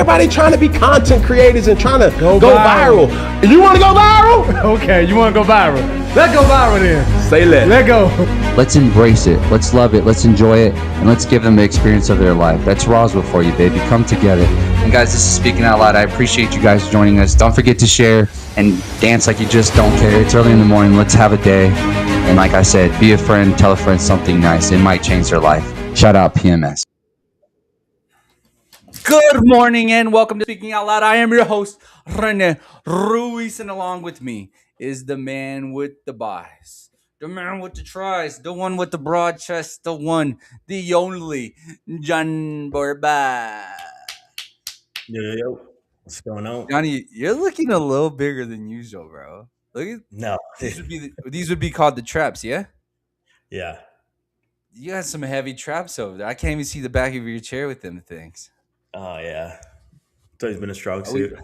Everybody trying to be content creators and trying to go viral. You want to go viral? Okay, you want to go viral. Let's go viral then. Say less. Let go. Let's embrace it. Let's love it. Let's enjoy it. And let's give them the experience of their life. That's Roswell for you, baby. Come together. And guys, this is Speaking Out Loud. I appreciate you guys joining us. Don't forget to share and dance like you just don't care. It's early in the morning. Let's have a day. And like I said, be a friend. Tell a friend something nice. It might change their life. Shout out PMS. Good morning and welcome to Speaking Out Loud. I am your host, Rene Ruiz, and along with me is the man with the buys, the man with the tries, the one with the broad chest, the one, the only, Rene Borba. Yo, what's going on? Johnny, you're looking a little bigger than usual, bro. Look at No, these would be called the traps, yeah? yeah, You got some heavy traps over there. I can't even see the back of your chair with them things. oh yeah. It's always been a strong suit.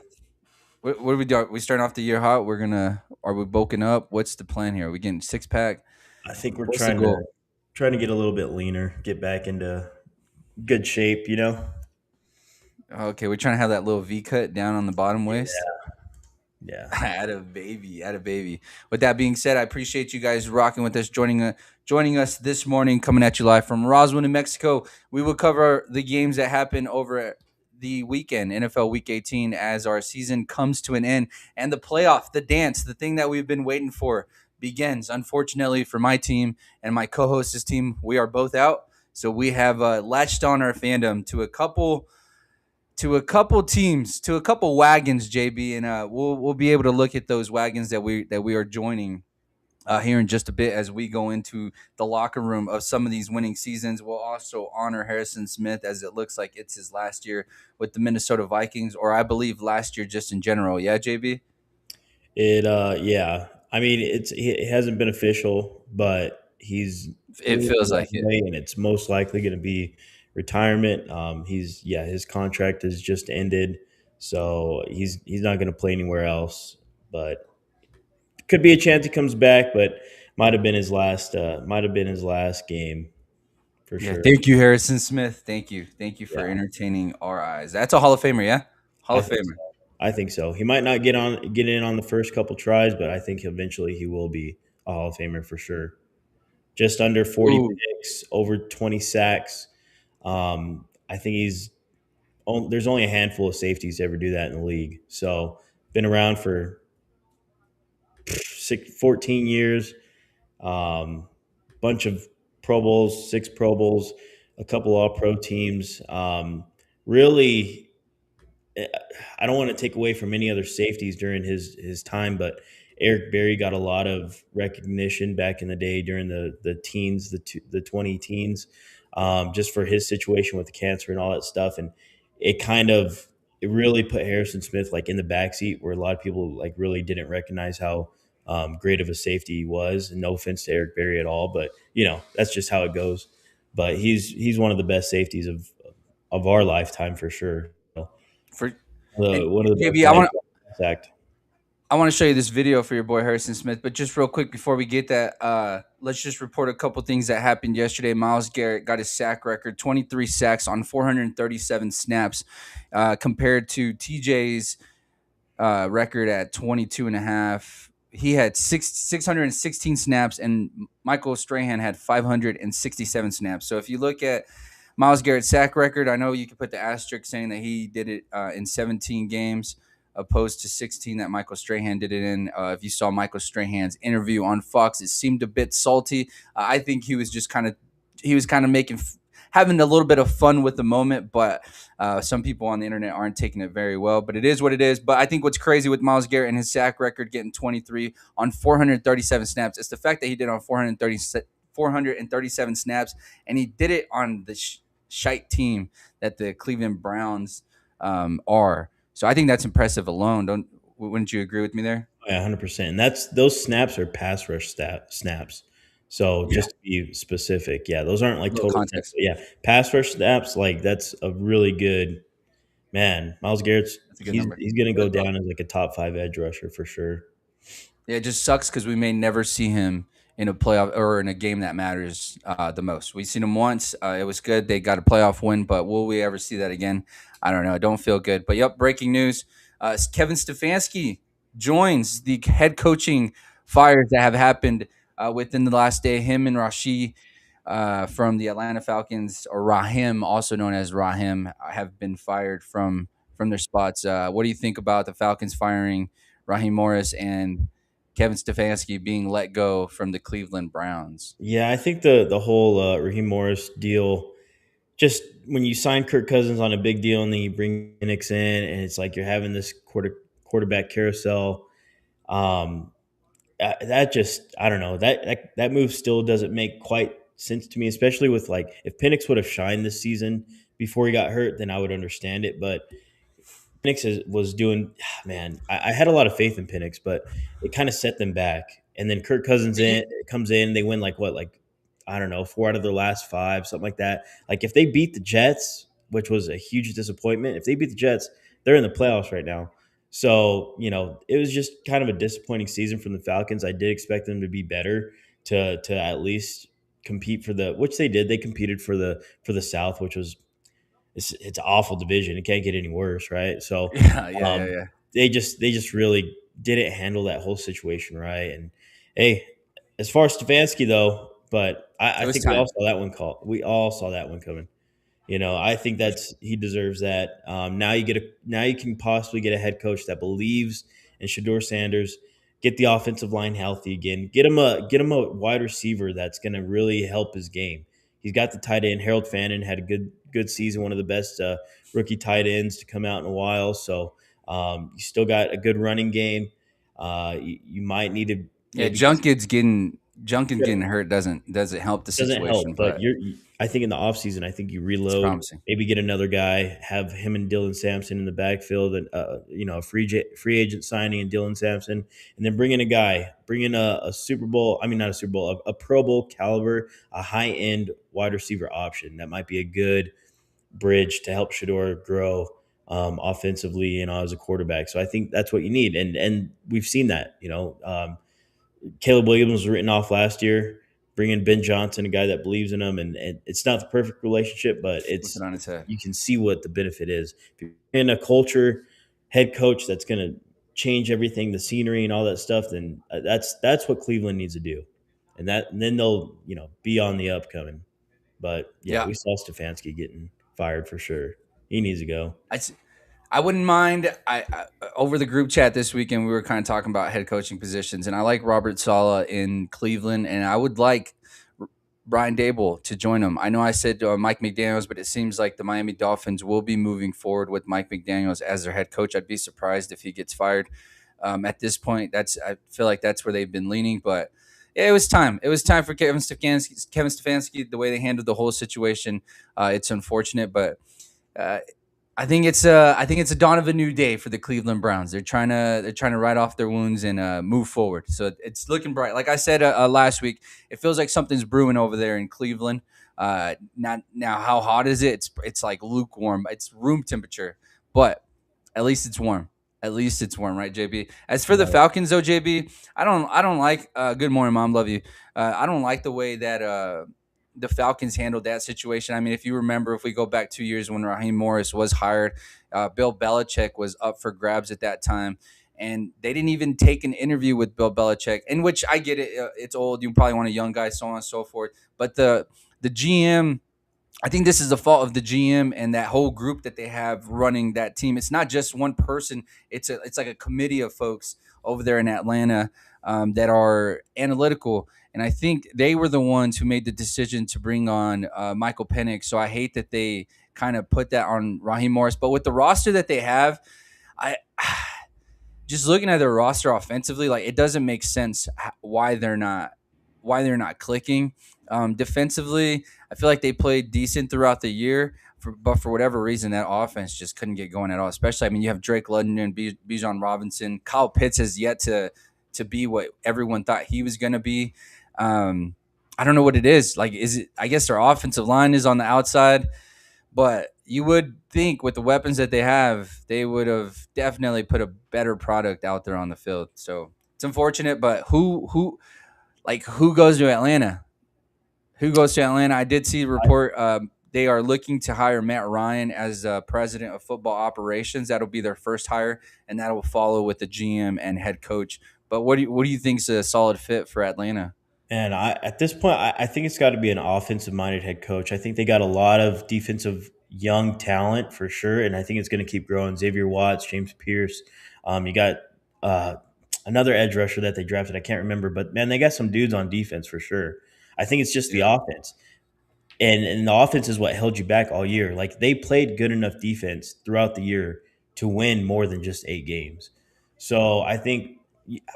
What are we doing? We starting off the year hot. Are we bulking up? What's the plan here? Are we getting 6-pack? I think we're What's trying the to goal? get a little bit leaner, get back into good shape. Okay, we're trying to have that little V cut down on the bottom waist. Yeah. At a baby. With that being said, I appreciate you guys rocking with us, joining us this morning, coming at you live from Roswell, New Mexico. We will cover the games that happened over the weekend, NFL Week 18, as our season comes to an end, and the playoff, the dance, the thing that we've been waiting for begins. Unfortunately for my team and my co-host's team, we are both out, so we have latched on our fandom to a couple teams, to a couple wagons, JB, and we'll be able to look at those wagons that we are joining here in just a bit as we go into the locker room of some of these winning seasons. We'll also honor Harrison Smith, as it looks like it's his last year with the Minnesota Vikings, or I believe last year just in general. Yeah, JB? Yeah. I mean, it hasn't been official, but It feels like it. and it's most likely going to be retirement. His contract has just ended, so he's not going to play anywhere else. But could be a chance he comes back, but might have been his last game for Yeah, sure. thank you, Harrison Smith. Thank you for Yeah. entertaining our eyes. That's a Hall of Famer, yeah? Hall of Famer. I think so. He might not get in on the first couple tries, but I think eventually he will be a Hall of Famer for sure. Just under 40 Ooh. picks, over 20 sacks. I think there's only a handful of safeties to ever do that in the league. So been around for 14 years. Bunch of Pro Bowls, 6 Pro Bowls, a couple All-Pro teams. Really, I don't want to take away from any other safeties during his time, but Eric Berry got a lot of recognition back in the day during the teens, the 20 teens, just for his situation with the cancer and all that stuff. And it really put Harrison Smith like in the backseat, where a lot of people like really didn't recognize how great of a safety he was. And no offense to Eric Berry at all, but that's just how it goes. But he's one of the best safeties of our lifetime for sure. One of the JB, best. I want to show you this video for your boy Harrison Smith, but just real quick before we get that, let's just report a couple things that happened yesterday. Myles Garrett got his sack record, 23 sacks on 437 snaps, compared to TJ's record at 22 and a half. He had 616 snaps, and Michael Strahan had 567 snaps. So if you look at Myles Garrett's sack record, I know you could put the asterisk saying that he did it in 17 games, opposed to 16 that Michael Strahan did it in. If you saw Michael Strahan's interview on Fox, it seemed a bit salty. I think he was just kind of having a little bit of fun with the moment, but some people on the internet aren't taking it very well. But it is what it is. But I think what's crazy with Myles Garrett and his sack record getting 23 on 437 snaps, it's the fact that he did on 437 snaps, and he did it on the shite team that the Cleveland Browns are. So I think that's impressive alone. Wouldn't you agree with me there? Yeah, 100%. And those snaps are pass rush snaps. So just to be specific, those aren't like total context. Snaps. Yeah, pass rush snaps, like that's a really good man. Myles Garrett's he's going to go down as like a top 5 edge rusher for sure. Yeah, it just sucks because we may never see him in a playoff or in a game that matters the most. We've seen them once. It was good. They got a playoff win, but will we ever see that again? I don't know. I don't feel good. But yep, breaking news. Kevin Stefanski joins the head coaching fires that have happened within the last day. Him and Rashid from the Atlanta Falcons, or Raheem, also known as Raheem, have been fired from their spots. What do you think about the Falcons firing Raheem Morris and Kevin Stefanski being let go from the Cleveland Browns? Yeah, I think the whole Raheem Morris deal, just when you sign Kirk Cousins on a big deal and then you bring Penix in, and it's like you're having this quarterback carousel. Um, that just, I don't know, that move still doesn't make quite sense to me, especially with, like, if Penix would have shined this season before he got hurt, then I would understand it. But was doing, man, I had a lot of faith in Penix, but it kind of set them back. And then Kirk Cousins comes in, they win like what, like, I don't know, 4 out of their last 5, something like that. Like, if they beat the Jets, which was a huge disappointment, if they beat the Jets, they're in the playoffs right now. So, it was just kind of a disappointing season from the Falcons. I did expect them to be better, to at least compete for which they did. They competed for the South, which was, it's an awful division. It can't get any worse, right? So Yeah. they just really didn't handle that whole situation right. And hey, as far as Stefanski though, but I think we all saw that one call. We all saw that one coming. I think he deserves that. Now you can possibly get a head coach that believes in Shedeur Sanders. Get the offensive line healthy again. Get him a wide receiver that's going to really help his game. He's got the tight end. Harold Fannin had a good season, one of the best rookie tight ends to come out in a while. So you still got a good running game. You might need to. Junkin's getting hurt doesn't help the situation. Doesn't help, but I think in the offseason, I think you reload, maybe get another guy, have him and Dylan Sampson in the backfield, and a free agent signing and Dylan Sampson, and then bring in a Super Bowl. I mean, not a Super Bowl, a Pro Bowl caliber, a high end wide receiver option that might be a good bridge to help Shedeur grow offensively, as a quarterback. So I think that's what you need, and we've seen that. Caleb Williams was written off last year. Bring in Ben Johnson, a guy that believes in him, and it's not the perfect relationship, but you can see what the benefit is. If you're in a culture, head coach that's going to change everything, the scenery and all that stuff, then that's what Cleveland needs to do, and then they'll be on the upcoming. But we saw Stefanski getting fired for sure. He needs to go. I wouldn't mind. I over the group chat this weekend, we were kind of talking about head coaching positions, and I like Robert Saleh in Cleveland, and I would like Brian Daboll to join him. I know I said Mike McDaniels, but it seems like the Miami Dolphins will be moving forward with Mike McDaniels as their head coach. I'd be surprised if he gets fired. At this point, I feel like that's where they've been leaning, but yeah, it was time. It was time for Kevin Stefanski. The way they handled the whole situation, it's unfortunate, but I think it's a dawn of a new day for the Cleveland Browns. They're trying to write off their wounds and move forward. So it's looking bright. Like I said last week, it feels like something's brewing over there in Cleveland. Now, how hot is it? It's like lukewarm. It's room temperature, but at least it's warm. At least it's warm, right, JB? As for the Falcons, though, JB, I don't like. Good morning, Mom. Love you. I don't like the way that the Falcons handled that situation. I mean, if you remember, if we go back 2 years when Raheem Morris was hired, Bill Belichick was up for grabs at that time, and they didn't even take an interview with Bill Belichick. In which I get it, it's old. You probably want a young guy, so on and so forth. But the GM. I think this is the fault of the GM and that whole group that they have running that team. It's not just one person. It's like a committee of folks over there in Atlanta that are analytical. And I think they were the ones who made the decision to bring on Michael Penix. So I hate that they kind of put that on Raheem Morris. But with the roster that they have, I just looking at their roster offensively, like it doesn't make sense why they're not clicking. Defensively, I feel like they played decent throughout the year, but for whatever reason, that offense just couldn't get going at all. Especially, I mean, you have Drake London and Bijan Robinson. Kyle Pitts has yet to be what everyone thought he was going to be. I don't know what it is. Like, is it? I guess their offensive line is on the outside, but you would think with the weapons that they have, they would have definitely put a better product out there on the field. So it's unfortunate, but who Like, who goes to Atlanta? Who goes to Atlanta? I did see a report. They are looking to hire Matt Ryan as president of football operations. That'll be their first hire, and that will follow with the GM and head coach. But what do you think is a solid fit for Atlanta? And at this point, I think it's got to be an offensive minded head coach. I think they got a lot of defensive young talent for sure, and I think it's going to keep growing. Xavier Watts, James Pierce. You got uh, another edge rusher that they drafted. I can't remember, but man, they got some dudes on defense for sure. I think it's just the offense. And the offense is what held you back all year. Like, they played good enough defense throughout the year to win more than just 8 games. So I think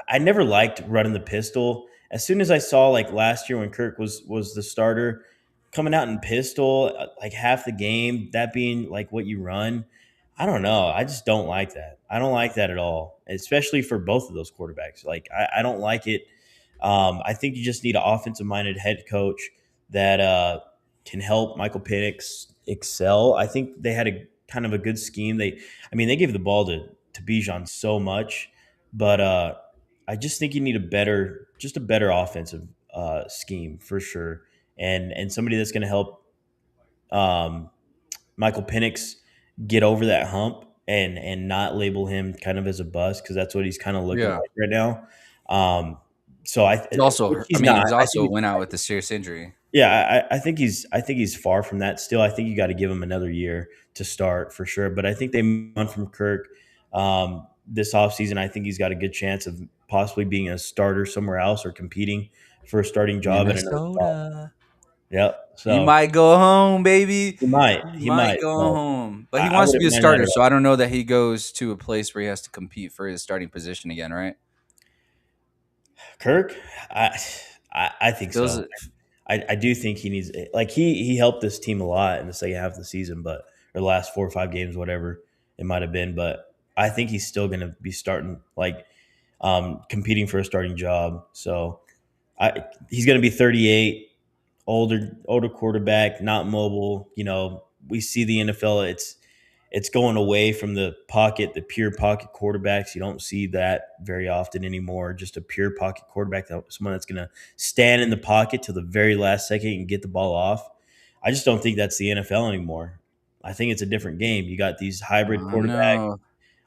I never liked running the pistol. As soon as I saw, like, last year when Kirk was the starter, coming out in pistol like half the game, that being like what you run, I don't know. I just don't like that. I don't like that at all, especially for both of those quarterbacks. Like, I don't like it. I think you just need an offensive minded head coach that can help Michael Penix excel. I think they had a kind of a good scheme. They gave the ball to Bijan so much, but I just think you need a better offensive scheme for sure, and somebody that's going to help um, Michael Penix get over that hump and not label him kind of as a bust, because that's what he's kind of looking Yeah. like right now. So He's also, which he's I mean, not. he's I also think went out with a serious injury. yeah, I think he's far from that still. I think you got to give him another year to start for sure. But I think they moved on from Kirk this offseason. I think he's got a good chance of possibly being a starter somewhere else or competing for a starting job at another spot. Minnesota. Yep. He So might go home, baby. he might. He He might might. go So home. But he I wants to be wouldn't a mind that starter, at so all. I don't know that he goes to a place where he has to compete for his starting position again, right? Kirk, I I think Feels so. it. I do think he needs, like, he helped this team a lot in the second half of the season, but or the last 4 or 5 games, whatever it might have been. But I think he's still going to be starting, like, competing for a starting job. So he's going to be 38, older quarterback, not mobile. We see the NFL. It's going away from the pocket, the pure pocket quarterbacks. You don't see that very often anymore. Just a pure pocket quarterback, someone that's going to stand in the pocket till the very last second and get the ball off. I just don't think that's the NFL anymore. I think it's a different game. You got these hybrid I quarterbacks, know.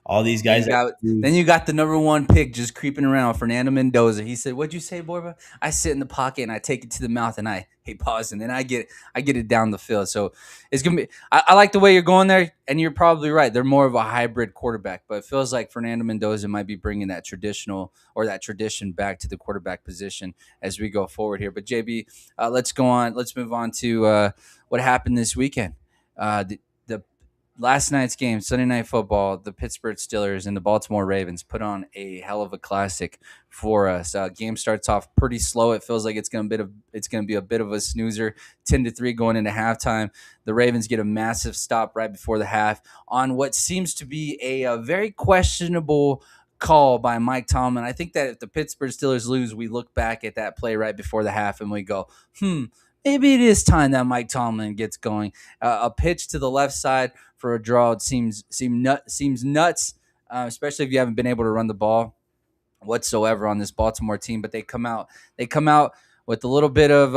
all these Then guys you that got can then you got the number one pick just creeping around, Fernando Mendoza. He said, "What'd you say, Borba? I sit in the pocket and I take it to the mouth and I pause and then I get it down the field." So it's gonna be. I like the way you're going there, and you're probably right. They're more of a hybrid quarterback, but it feels like Fernando Mendoza might be bringing that traditional or that tradition back to the quarterback position as we go forward here. But JB, let's go on. Let's move on to what happened this weekend. The last night's game, Sunday Night Football, the Pittsburgh Steelers and the Baltimore Ravens put on a hell of a classic for us. Game starts off pretty slow. It feels like it's going to be a bit of a snoozer. 10-3 going into halftime. The Ravens get a massive stop right before the half on what seems to be a very questionable call by Mike Tomlin. I think that if the Pittsburgh Steelers lose, we look back at that play right before the half and we go, maybe it is time that Mike Tomlin gets going. A pitch to the left side for a draw seems nuts, especially if you haven't been able to run the ball whatsoever on this Baltimore team. But they come out with a little bit of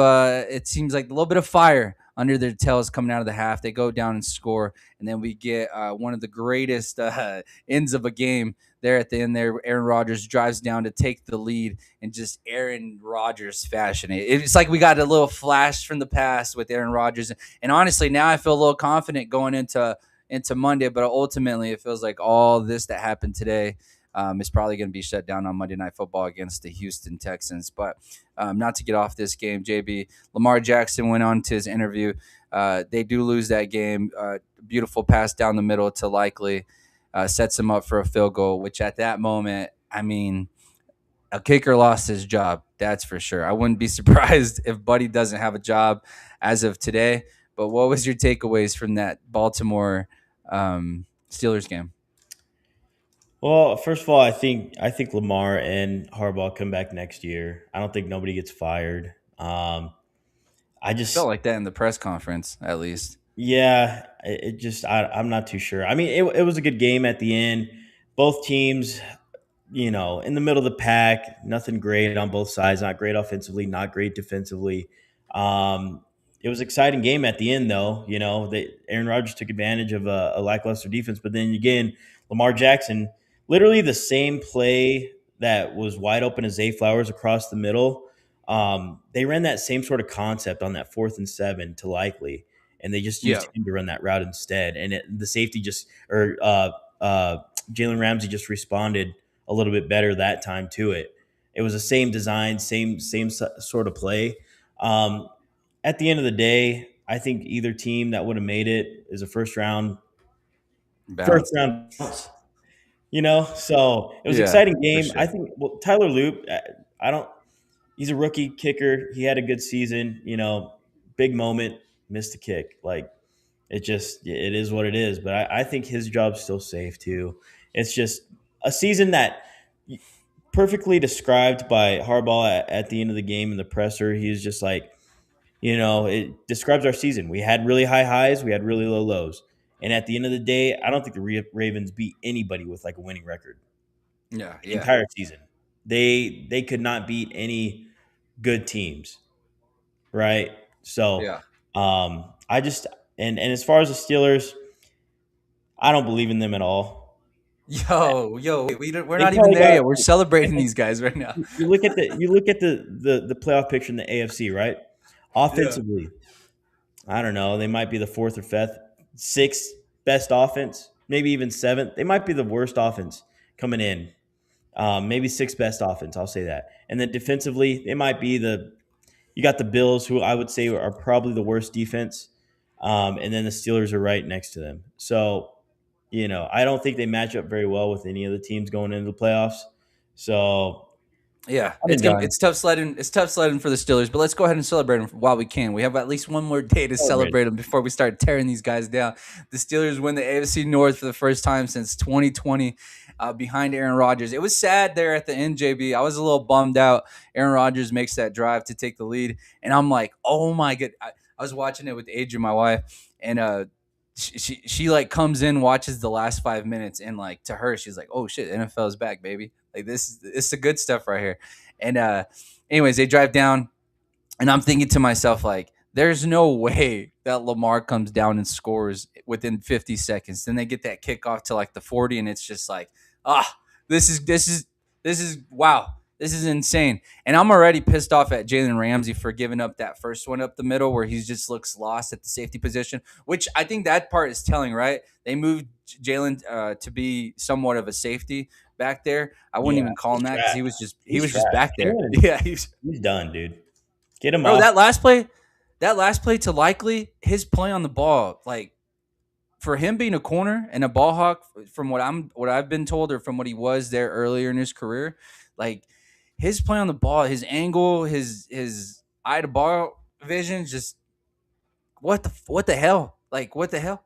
it seems like a little bit of fire under their tails coming out of the half. They go down and score, and then we get one of the greatest ends of a game there at the end. There, Aaron Rodgers drives down to take the lead in just Aaron Rodgers fashion. It's like we got a little flash from the past with Aaron Rodgers, and honestly, now I feel a little confident going into Monday. But ultimately, it feels like all this that happened today is probably going to be shut down on Monday Night Football against the Houston Texans. But not to get off this game, JB, Lamar Jackson went on to his interview. They do lose that game. Beautiful pass down the middle to Likely sets him up for a field goal, which at that moment, I mean, a kicker lost his job. That's for sure. I wouldn't be surprised if Buddy doesn't have a job as of today. But what was your takeaways from that Baltimore Steelers game? Well, first of all, I think Lamar and Harbaugh come back next year. I don't think nobody gets fired. I Felt just like that in the press conference, at least. Yeah, I'm not too sure. I mean, it was a good game at the end. Both teams in the middle of the pack, nothing great on both sides, not great offensively, not great defensively. It was an exciting game at the end, though. Aaron Rodgers took advantage of a lackluster defense, but then again, Lamar Jackson, literally the same play that was wide open as Zay Flowers across the middle. They ran that same sort of concept on that 4th and 7 to Likely, and they just used him to run that route instead. And the safety Jalen Ramsey just responded a little bit better that time to it. It was the same design, same sort of play. At the end of the day, I think either team that would have made it is a first round. So it was an exciting game. Sure. I think Tyler Loop, he's a rookie kicker. He had a good season, big moment, missed a kick. Like it is what it is. But I think his job's still safe too. It's just a season that perfectly described by Harbaugh at the end of the game in the presser. He was just like, it describes our season. We had really high highs. We had really low lows. And at the end of the day, I don't think the Ravens beat anybody with like a winning record. Yeah. The entire season. They could not beat any good teams. Right? So, I just and as far as the Steelers, I don't believe in them at all. We're not even there yet. We're celebrating these guys right now. You look at the playoff picture in the AFC, right? Offensively, I don't know. They might be the 4th or 6th best offense, maybe even 7th. They might be the worst offense coming in. Maybe 6th best offense. I'll say that. And then defensively, they might be you got the Bills, who I would say are probably the worst defense. And then the Steelers are right next to them. So, I don't think they match up very well with any of the teams going into the playoffs. So, it's tough sledding. It's tough sledding for the Steelers, but let's go ahead and celebrate them while we can. We have at least one more day to celebrate them before we start tearing these guys down. The Steelers win the AFC North for the first time since 2020 behind Aaron Rodgers. It was sad there at the end, JB. I was a little bummed out. Aaron Rodgers makes that drive to take the lead, and I'm like, oh my God. I was watching it with Adrian, my wife, and she like comes in, watches the last 5 minutes, and like to her, she's like, "Oh shit, NFL is back, baby! Like this is the good stuff right here." And anyways, they drive down, and I'm thinking to myself like, "There's no way that Lamar comes down and scores within 50 seconds." Then they get that kickoff to like the 40, and it's just like, this is wow. This is insane. And I'm already pissed off at Jalen Ramsey for giving up that first one up the middle where he just looks lost at the safety position, which I think that part is telling, right? They moved Jalen to be somewhat of a safety back there. I wouldn't even call him that because he was just back there. Yeah, he's done, dude. Get him off. Bro, that last play to Likely, his play on the ball, like for him being a corner and a ball hawk, from what I've been told or from what he was there earlier in his career, like his play on the ball, his angle, his eye to ball vision, just what the hell? Like what the hell,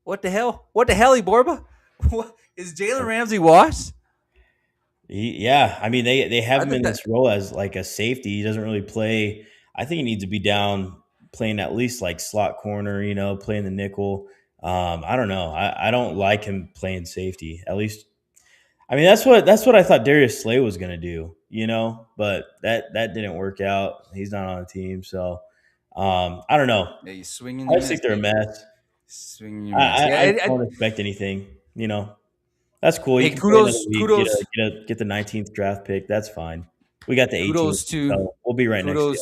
Borba? What is Jalen Ramsey washed? I mean they have him in this role as like a safety. He doesn't really play. I think he needs to be down playing at least like slot corner, playing the nickel. I don't know. I don't like him playing safety. At least, I mean that's what I thought Darius Slay was gonna do, but that didn't work out. He's not on the team, so I don't know. Yeah, you swinging. I just think they're a mess. Swinging your mess. I don't expect anything. That's cool. Hey, kudos. Get the 19th draft pick. That's fine. We got the 18th. So we'll be right next to you.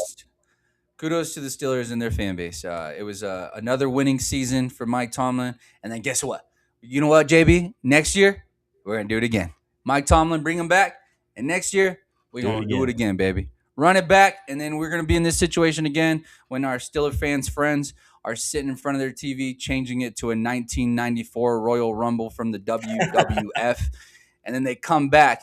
Kudos to the Steelers and their fan base. It was another winning season for Mike Tomlin. And then guess what? You know what, JB? Next year, we're going to do it again. Mike Tomlin, bring him back. And next year, we're going to do it again, baby. Run it back. And then we're going to be in this situation again when our Steeler fans' friends are sitting in front of their TV, changing it to a 1994 Royal Rumble from the WWF. And then they come back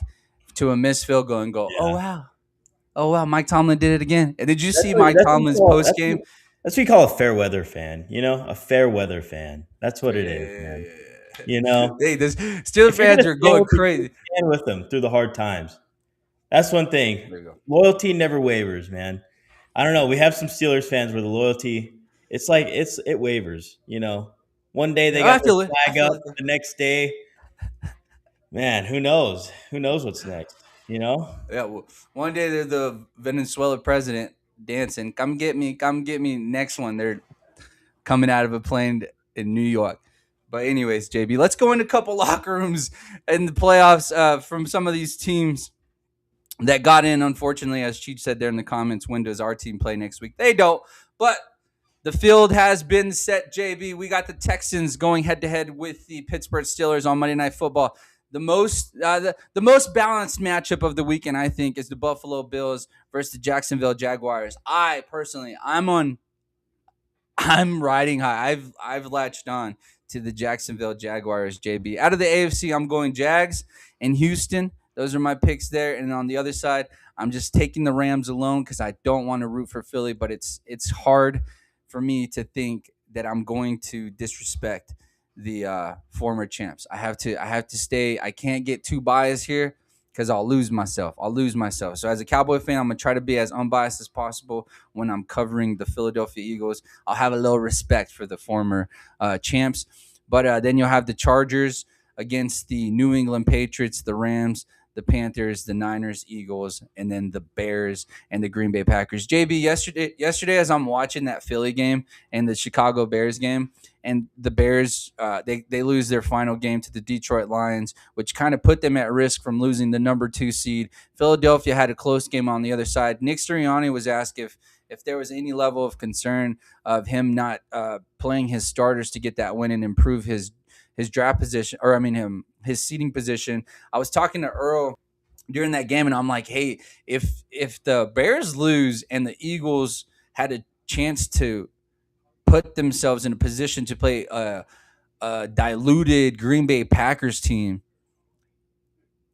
to a missed field goal and go, oh, wow, Mike Tomlin did it again. And did you see Mike Tomlin's post game? That's what you call a fair weather fan, a fair weather fan. That's what it is, man. Hey, this Steelers fans are going crazy. Stand with them through the hard times. That's one thing. Loyalty never wavers, man. I don't know. We have some Steelers fans where the loyalty, it's like it wavers, One day they got the flag up, the next day, Man, who knows? Who knows what's next? You know? Yeah, well, one day they're the Venezuela president dancing, come get me, come get me. Next one, they're coming out of a plane in New York. But anyways, JB, let's go into a couple locker rooms in the playoffs from some of these teams that got in. Unfortunately, as Cheech said there in the comments, when does our team play next week? They don't. But the field has been set, JB. We got the Texans going head to head with the Pittsburgh Steelers on Monday Night Football. The most balanced matchup of the weekend, I think, is the Buffalo Bills versus the Jacksonville Jaguars. I'm riding high. I've latched on to the Jacksonville Jaguars, JB. Out of the AFC, I'm going Jags and Houston. Those are my picks there. And on the other side, I'm just taking the Rams alone because I don't want to root for Philly, but it's hard for me to think that I'm going to disrespect the former champs. I have to stay. I can't get too biased here because I'll lose myself. So as a Cowboy fan, I'm gonna try to be as unbiased as possible when I'm covering the Philadelphia Eagles. I'll have a little respect for the former champs. But then you'll have the Chargers against the New England Patriots, the Rams, the Panthers, the Niners, Eagles, and then the Bears and the Green Bay Packers. JB, yesterday as I'm watching that Philly game and the Chicago Bears game, and the Bears, they lose their final game to the Detroit Lions, which kind of put them at risk from losing the number 2 seed. Philadelphia had a close game on the other side. Nick Sirianni was asked if there was any level of concern of him not playing his starters to get that win and improve his draft position, or I mean his seating position. I was talking to Earl during that game, and I'm like, hey, if the Bears lose and the Eagles had a chance to put themselves in a position to play a diluted Green Bay Packers team,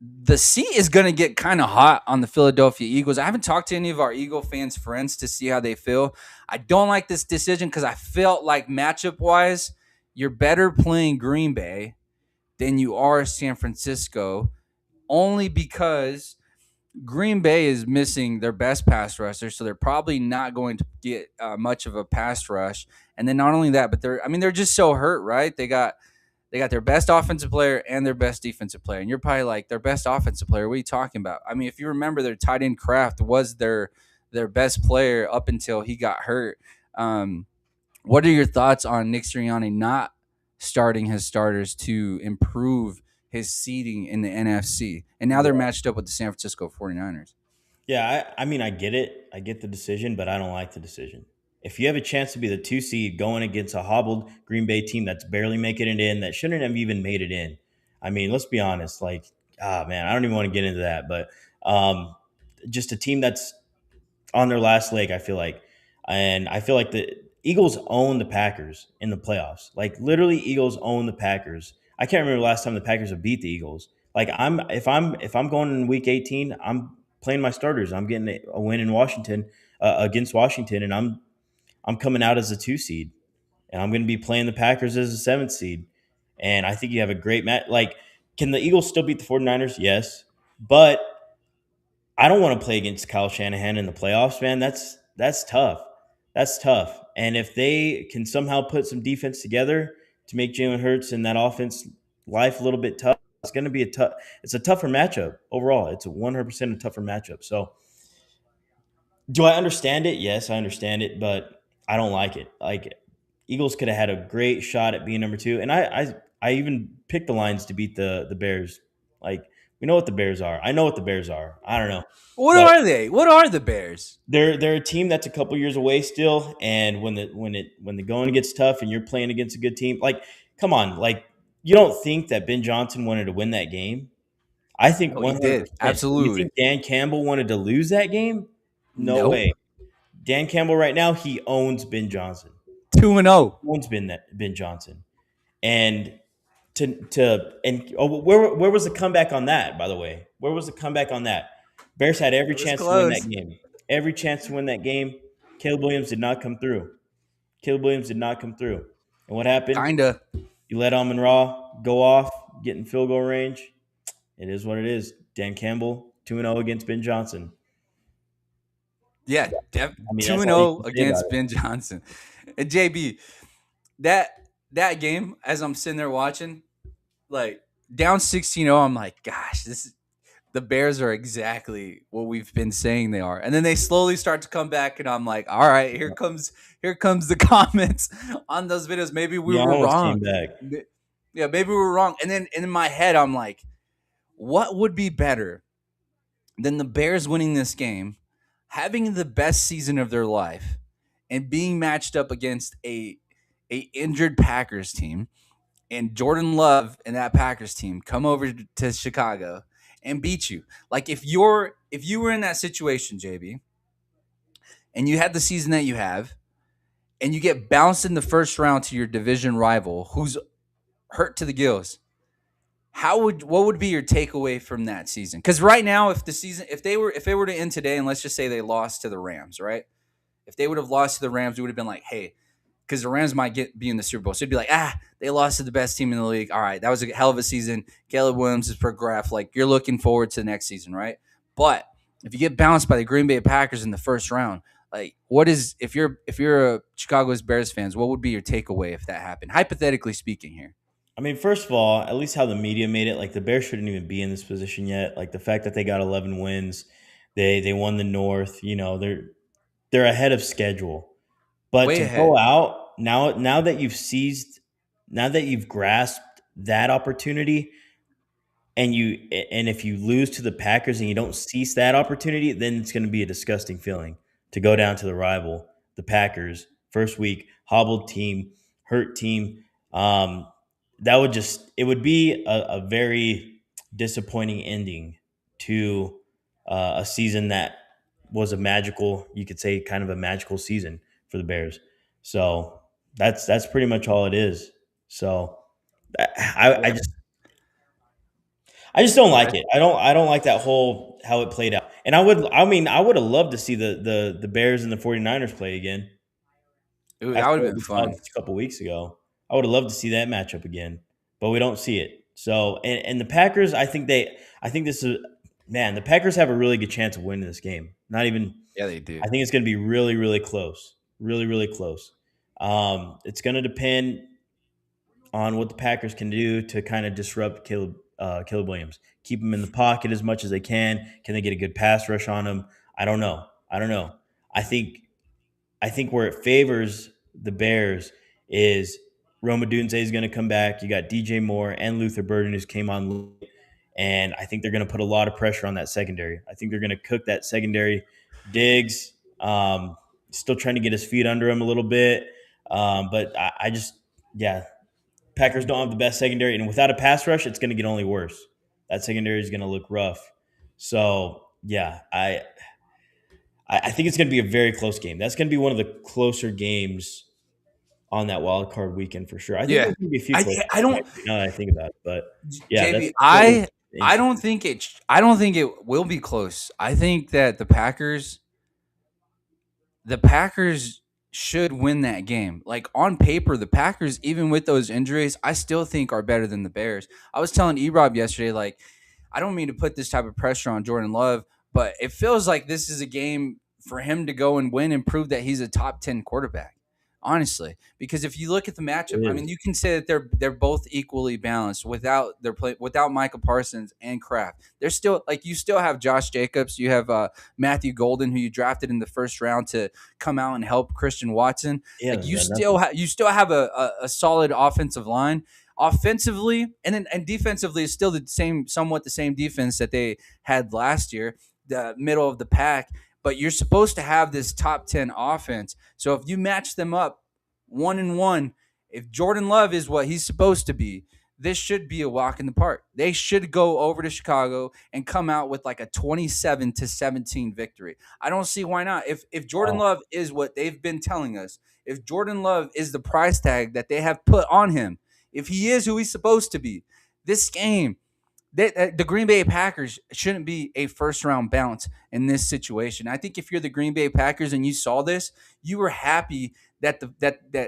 the seat is going to get kind of hot on the Philadelphia Eagles. I haven't talked to any of our Eagle fans' friends to see how they feel. I don't like this decision because I felt like matchup-wise, you're better playing Green Bay than you are San Francisco, only because Green Bay is missing their best pass rusher, so they're probably not going to get much of a pass rush. And then not only that, but they're just so hurt, right? They got their best offensive player and their best defensive player. And you're probably like, their best offensive player, what are you talking about? I mean, if you remember, their tight end Kraft was their best player up until he got hurt. What are your thoughts on Nick Sirianni not starting his starters to improve his seeding in the NFC? And now they're matched up with the San Francisco 49ers. Yeah, I mean, I get it. I get the decision, but I don't like the decision. If you have a chance to be the 2 seed going against a hobbled Green Bay team that's barely making it in, that shouldn't have even made it in. I mean, let's be honest. Like, man, I don't even want to get into that. But just a team that's on their last leg, I feel like. And I feel like the Eagles own the Packers in the playoffs. Like, literally, Eagles own the Packers. I can't remember the last time the Packers have beat the Eagles. Like, if I'm going in week 18, I'm playing my starters. I'm getting a win in Washington against Washington, and I'm coming out as a 2 seed, and I'm going to be playing the Packers as a 7th seed. And I think you have a great match. Like, can the Eagles still beat the 49ers? Yes. But I don't want to play against Kyle Shanahan in the playoffs, man. That's tough. That's tough. And if they can somehow put some defense together to make Jalen Hurts and that offense life a little bit tough, it's going to be it's a tougher matchup overall. It's a 100% a tougher matchup. So do I understand it? Yes, I understand it, but I don't like it. Like, Eagles could have had a great shot at being number 2. And I even picked the Lions to beat the Bears. Like, we know what the Bears are. I know what the Bears are. I don't know. What are they? What are the Bears? They're a team that's a couple years away still. And when the going gets tough and you're playing against a good team, like, come on, like, you don't think that Ben Johnson wanted to win that game? I think 100%. He did. Absolutely. You think Dan Campbell wanted to lose that game? No way. Dan Campbell right now, he owns Ben Johnson. 2-0. Owns Ben Johnson. And where was the comeback on that, by the way? Where was the comeback on that? Bears had every chance to win that game. Every chance to win that game. Caleb Williams did not come through. And what happened? Kinda. You let Amon-Ra go off, get in field goal range. It is what it is. Dan Campbell, 2-0 against Ben Johnson. Yeah, 2-0 against Ben Johnson. And JB, that game, as I'm sitting there watching, like, down 16-0, I'm like, gosh, the Bears are exactly what we've been saying they are. And then they slowly start to come back, and I'm like, all right, here comes the comments on those videos. Maybe we You were almost wrong. came back. Yeah, maybe we were wrong. And then in my head, I'm like, what would be better than the Bears winning this game, having the best season of their life, and being matched up against a injured Packers team, and Jordan Love and that Packers team come over to Chicago and beat you. Like if you were in that situation, JB, and you had the season that you have, and you get bounced in the first round to your division rival who's hurt to the gills, what would be your takeaway from that season? Because right now, if they were to end today, and let's just say they lost to the Rams, right? If they would have lost to the Rams, we would have been like, hey, because the Rams might be in the Super Bowl. So it'd be like, they lost to the best team in the league. All right, that was a hell of a season. Caleb Williams is progressed. Like, you're looking forward to the next season, right? But if you get bounced by the Green Bay Packers in the first round, like, if you're a Chicago's Bears fans, what would be your takeaway if that happened? Hypothetically speaking here. I mean, first of all, at least how the media made it, like the Bears shouldn't even be in this position yet. Like the fact that they got 11 wins, they won the North. You know, they're ahead of schedule. But Way to ahead. go out now that you've grasped that opportunity, and if you lose to the Packers and you don't seize that opportunity, then it's going to be a disgusting feeling to go down to the rival, the Packers, first week, hobbled team, hurt team. It would be a very disappointing ending to a season that was you could say, kind of a magical season for the Bears. So that's pretty much all it is. So I just don't like it. I don't like that whole how it played out. And I would have loved to see the Bears and the 49ers play again. Ooh, that After would have what been we saw fun. just a couple weeks ago. I would have loved to see that matchup again, but we don't see it. So, and the Packers, I think the Packers have a really good chance of winning this game. Not even, Yeah, they do. I think it's going to be really, really close. Really, really close. It's going to depend on what the Packers can do to kind of disrupt Caleb Williams. Keep him in the pocket as much as they can. Can they get a good pass rush on him? I don't know. I think where it favors the Bears is Roma Dunze is going to come back. You got DJ Moore and Luther Burden who's came on late, and I think they're going to put a lot of pressure on that secondary. I think they're going to cook that secondary. Diggs, still trying to get his feet under him a little bit, but Packers don't have the best secondary, and without a pass rush, it's going to get only worse. That secondary is going to look rough. So yeah, I think it's going to be a very close game. That's going to be one of the closer games on that wild card weekend for sure. I think Yeah. there's going to be a few. I don't, now that I think about it, but yeah, JB, that's I don't think it will be close. I think that the Packers should win that game. Like on paper, the Packers, even with those injuries, I still think are better than the Bears. I was telling E-Rob yesterday, like, I don't mean to put this type of pressure on Jordan Love, but it feels like this is a game for him to go and win and prove that he's a top 10 quarterback. Honestly, because if you look at the matchup, I mean, you can say that they're both equally balanced without without Micah Parsons and Kraft. They're still like you still have Josh Jacobs, you have Matthew Golden, who you drafted in the first round to come out and help Christian Watson. Yeah, like you still have a solid offensive line. Offensively and defensively is still somewhat the same defense that they had last year, the middle of the pack. But you're supposed to have this top 10 offense. So if you match them up 1-1, if Jordan Love is what he's supposed to be, this should be a walk in the park. They should go over to Chicago and come out with like a 27-17 victory. I don't see why not. If Jordan Love is what they've been telling us, if Jordan Love is the price tag that they have put on him, if he is who he's supposed to be, this game, the Green Bay Packers shouldn't be a first-round bounce in this situation. I think if you're the Green Bay Packers and you saw this, you were happy that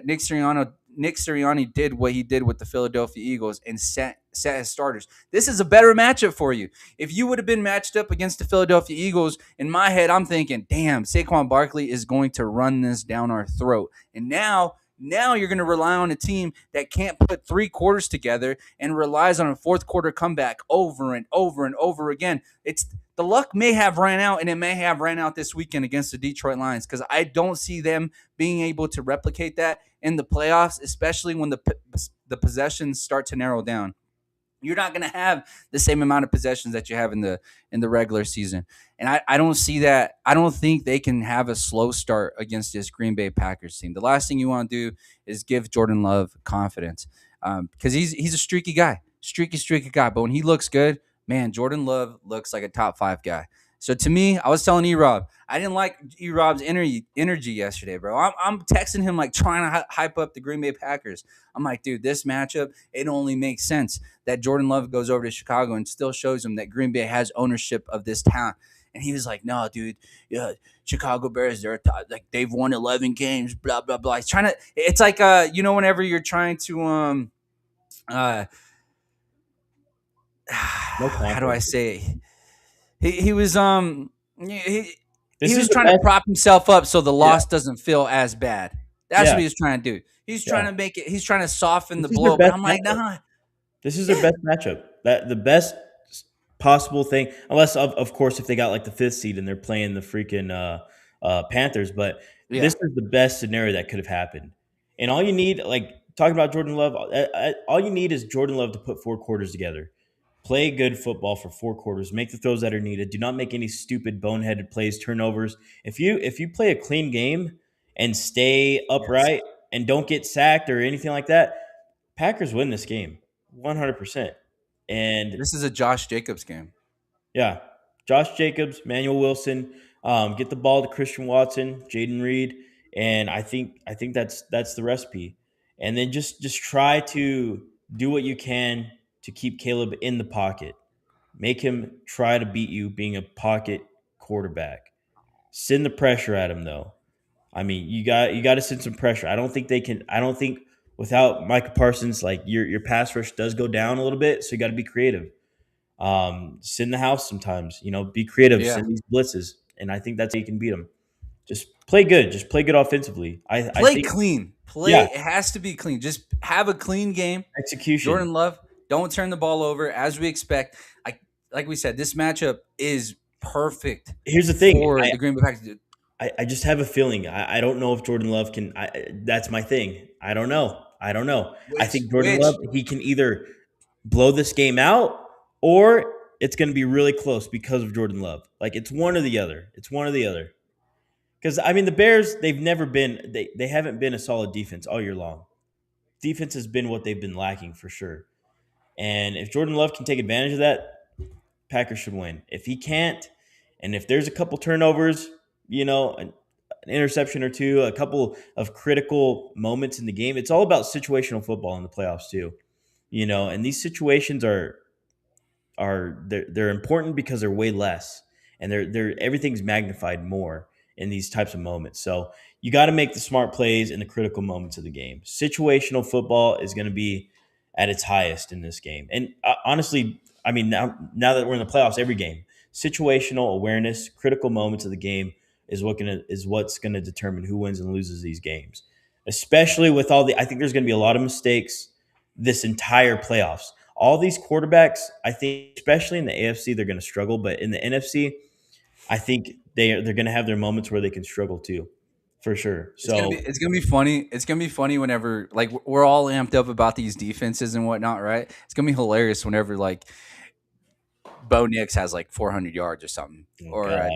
Nick Sirianni did what he did with the Philadelphia Eagles and set his starters. This is a better matchup for you. If you would have been matched up against the Philadelphia Eagles, in my head, I'm thinking, damn, Saquon Barkley is going to run this down our throat. And now Now you're going to rely on a team that can't put 3 quarters together and relies on a fourth quarter comeback over and over and over again. It's the luck may have ran out, and it may have ran out this weekend against the Detroit Lions, because I don't see them being able to replicate that in the playoffs, especially when the possessions start to narrow down. You're not going to have the same amount of possessions that you have in the regular season. And I don't see that. I don't think they can have a slow start against this Green Bay Packers team. The last thing you want to do is give Jordan Love confidence, because he's a streaky guy, streaky guy. But when he looks good, man, Jordan Love looks like a top 5 guy. So to me, I was telling E-Rob, I didn't like E-Rob's energy yesterday, bro. I'm texting him like trying to hype up the Green Bay Packers. I'm like, dude, this matchup, it only makes sense that Jordan Love goes over to Chicago and still shows him that Green Bay has ownership of this town. And he was like, no, dude, yeah, Chicago Bears, like they've won 11 games, blah, blah, blah. He's trying to, it's like, whenever you're trying to, how do I say? He was he was trying to prop himself up so the loss doesn't feel as bad. That's what he's trying to do. He's trying to make it. He's trying to soften the blow. But I'm like, nah. This is their best matchup. That the best possible thing, unless of course if they got like the 5th seed and they're playing the freaking Panthers. But this is the best scenario that could have happened. And all you need, like talking about Jordan Love, all you need is Jordan Love to put 4 quarters together. Play good football for 4 quarters. Make the throws that are needed. Do not make any stupid boneheaded plays, turnovers. If you play a clean game and stay upright and don't get sacked or anything like that, Packers win this game 100%. And this is a Josh Jacobs game. Yeah, Josh Jacobs, Manuel Wilson, get the ball to Christian Watson, Jaden Reed, and I think that's the recipe. And then just try to do what you can to keep Caleb in the pocket. Make him try to beat you being a pocket quarterback. Send the pressure at him though. I mean, you got to send some pressure. I don't think without Micah Parsons, like your pass rush does go down a little bit, so you got to be creative. Sit in the house sometimes, be creative, send these blitzes, and I think that's how you can beat them. Just play good. Just play good offensively. I think clean. It has to be clean. Just have a clean game. Execution. Jordan Love, don't turn the ball over as we expect. Like we said, this matchup is perfect. Here's the thing. For the Green Bay Packers. I just have a feeling. I don't know if Jordan Love can. That's my thing. I don't know. I think Jordan Love, he can either blow this game out or it's going to be really close because of Jordan Love. Like it's one or the other. Because I mean, the Bears, they've never been. They haven't been a solid defense all year long. Defense has been what they've been lacking for sure. And if Jordan Love can take advantage of that, Packers should win. If he can't, and if there's a couple turnovers, an interception or two, a couple of critical moments in the game, it's all about situational football in the playoffs too. And these situations are they're important because they're way less, and they're everything's magnified more in these types of moments. So you got to make the smart plays in the critical moments of the game. Situational football is going to be at its highest in this game. And honestly, I mean, now that we're in the playoffs, every game, situational awareness, critical moments of the game is what's gonna determine who wins and loses these games. Especially with I think there's gonna be a lot of mistakes this entire playoffs. All these quarterbacks, I think, especially in the AFC, they're gonna struggle, but in the NFC, I think they're gonna have their moments where they can struggle too. For sure. So it's gonna be funny. It's gonna be funny whenever like we're all amped up about these defenses and whatnot, right? It's gonna be hilarious whenever like Bo Nix has like 400 yards or something, or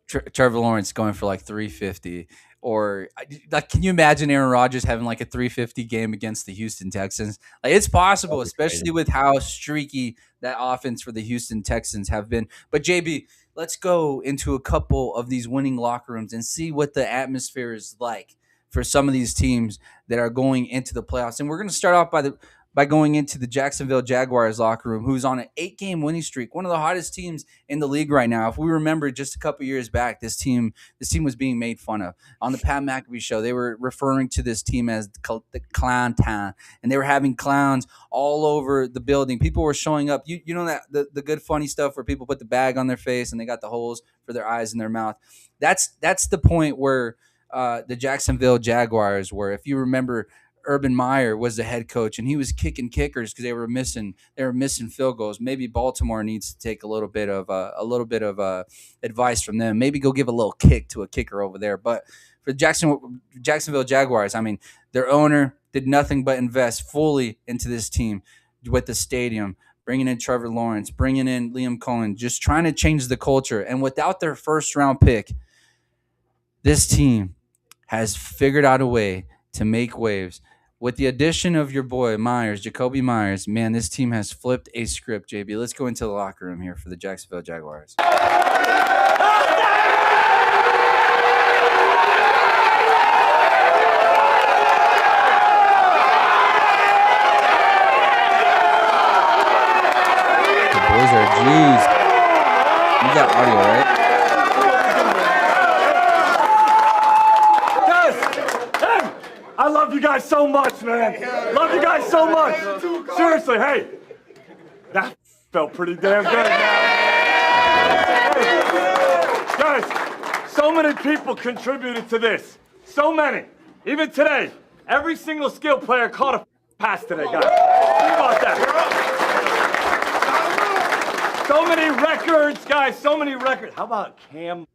Trevor Lawrence going for like 350, or like, can you imagine Aaron Rodgers having like a 350 game against the Houston Texans? Like it's possible, especially with how streaky that offense for the Houston Texans have been. But JB, let's go into a couple of these winning locker rooms and see what the atmosphere is like for some of these teams that are going into the playoffs. And we're going to start off by going into the Jacksonville Jaguars locker room, who's on an 8-game winning streak, one of the hottest teams in the league right now. If we remember just a couple years back, this team was being made fun of. On the Pat McAfee show, they were referring to this team as the Clown Town, and they were having clowns all over the building. People were showing up. You know that the good funny stuff where people put the bag on their face and they got the holes for their eyes and their mouth. That's the point where the Jacksonville Jaguars were. If you remember, Urban Meyer was the head coach, and he was kicking kickers because they were missing field goals. Maybe Baltimore needs to take a little bit of advice from them. Maybe go give a little kick to a kicker over there. But for Jacksonville Jaguars, I mean, their owner did nothing but invest fully into this team with the stadium, bringing in Trevor Lawrence, bringing in Liam Cohen, just trying to change the culture. And without their first round pick, this team has figured out a way to make waves. With the addition of your boy Myers, Jacoby Myers, man, this team has flipped a script, JB. Let's go into the locker room here for the Jacksonville Jaguars. Boys are G's. You got audio, right? Hey, I love you guys so much, man. Love you guys so much. Seriously, hey, that felt pretty damn good, man. Hey, guys, so many people contributed to this. So many. Even today, every single skill player caught a pass today, guys. Think about that. So many records, guys, so many records. How about Cam?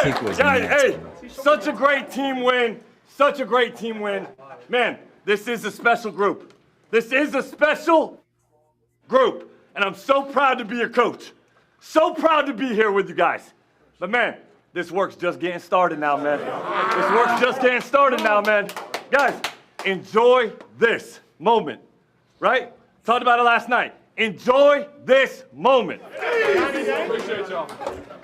Hey, such a great team win. Such a great team win. Man, this is a special group. This is a special group. And I'm so proud to be your coach. So proud to be here with you guys. But man, this work's just getting started now, man. This work's just getting started now, man. Guys, enjoy this moment, right? Talked about it last night. Enjoy this moment. Appreciate y'all.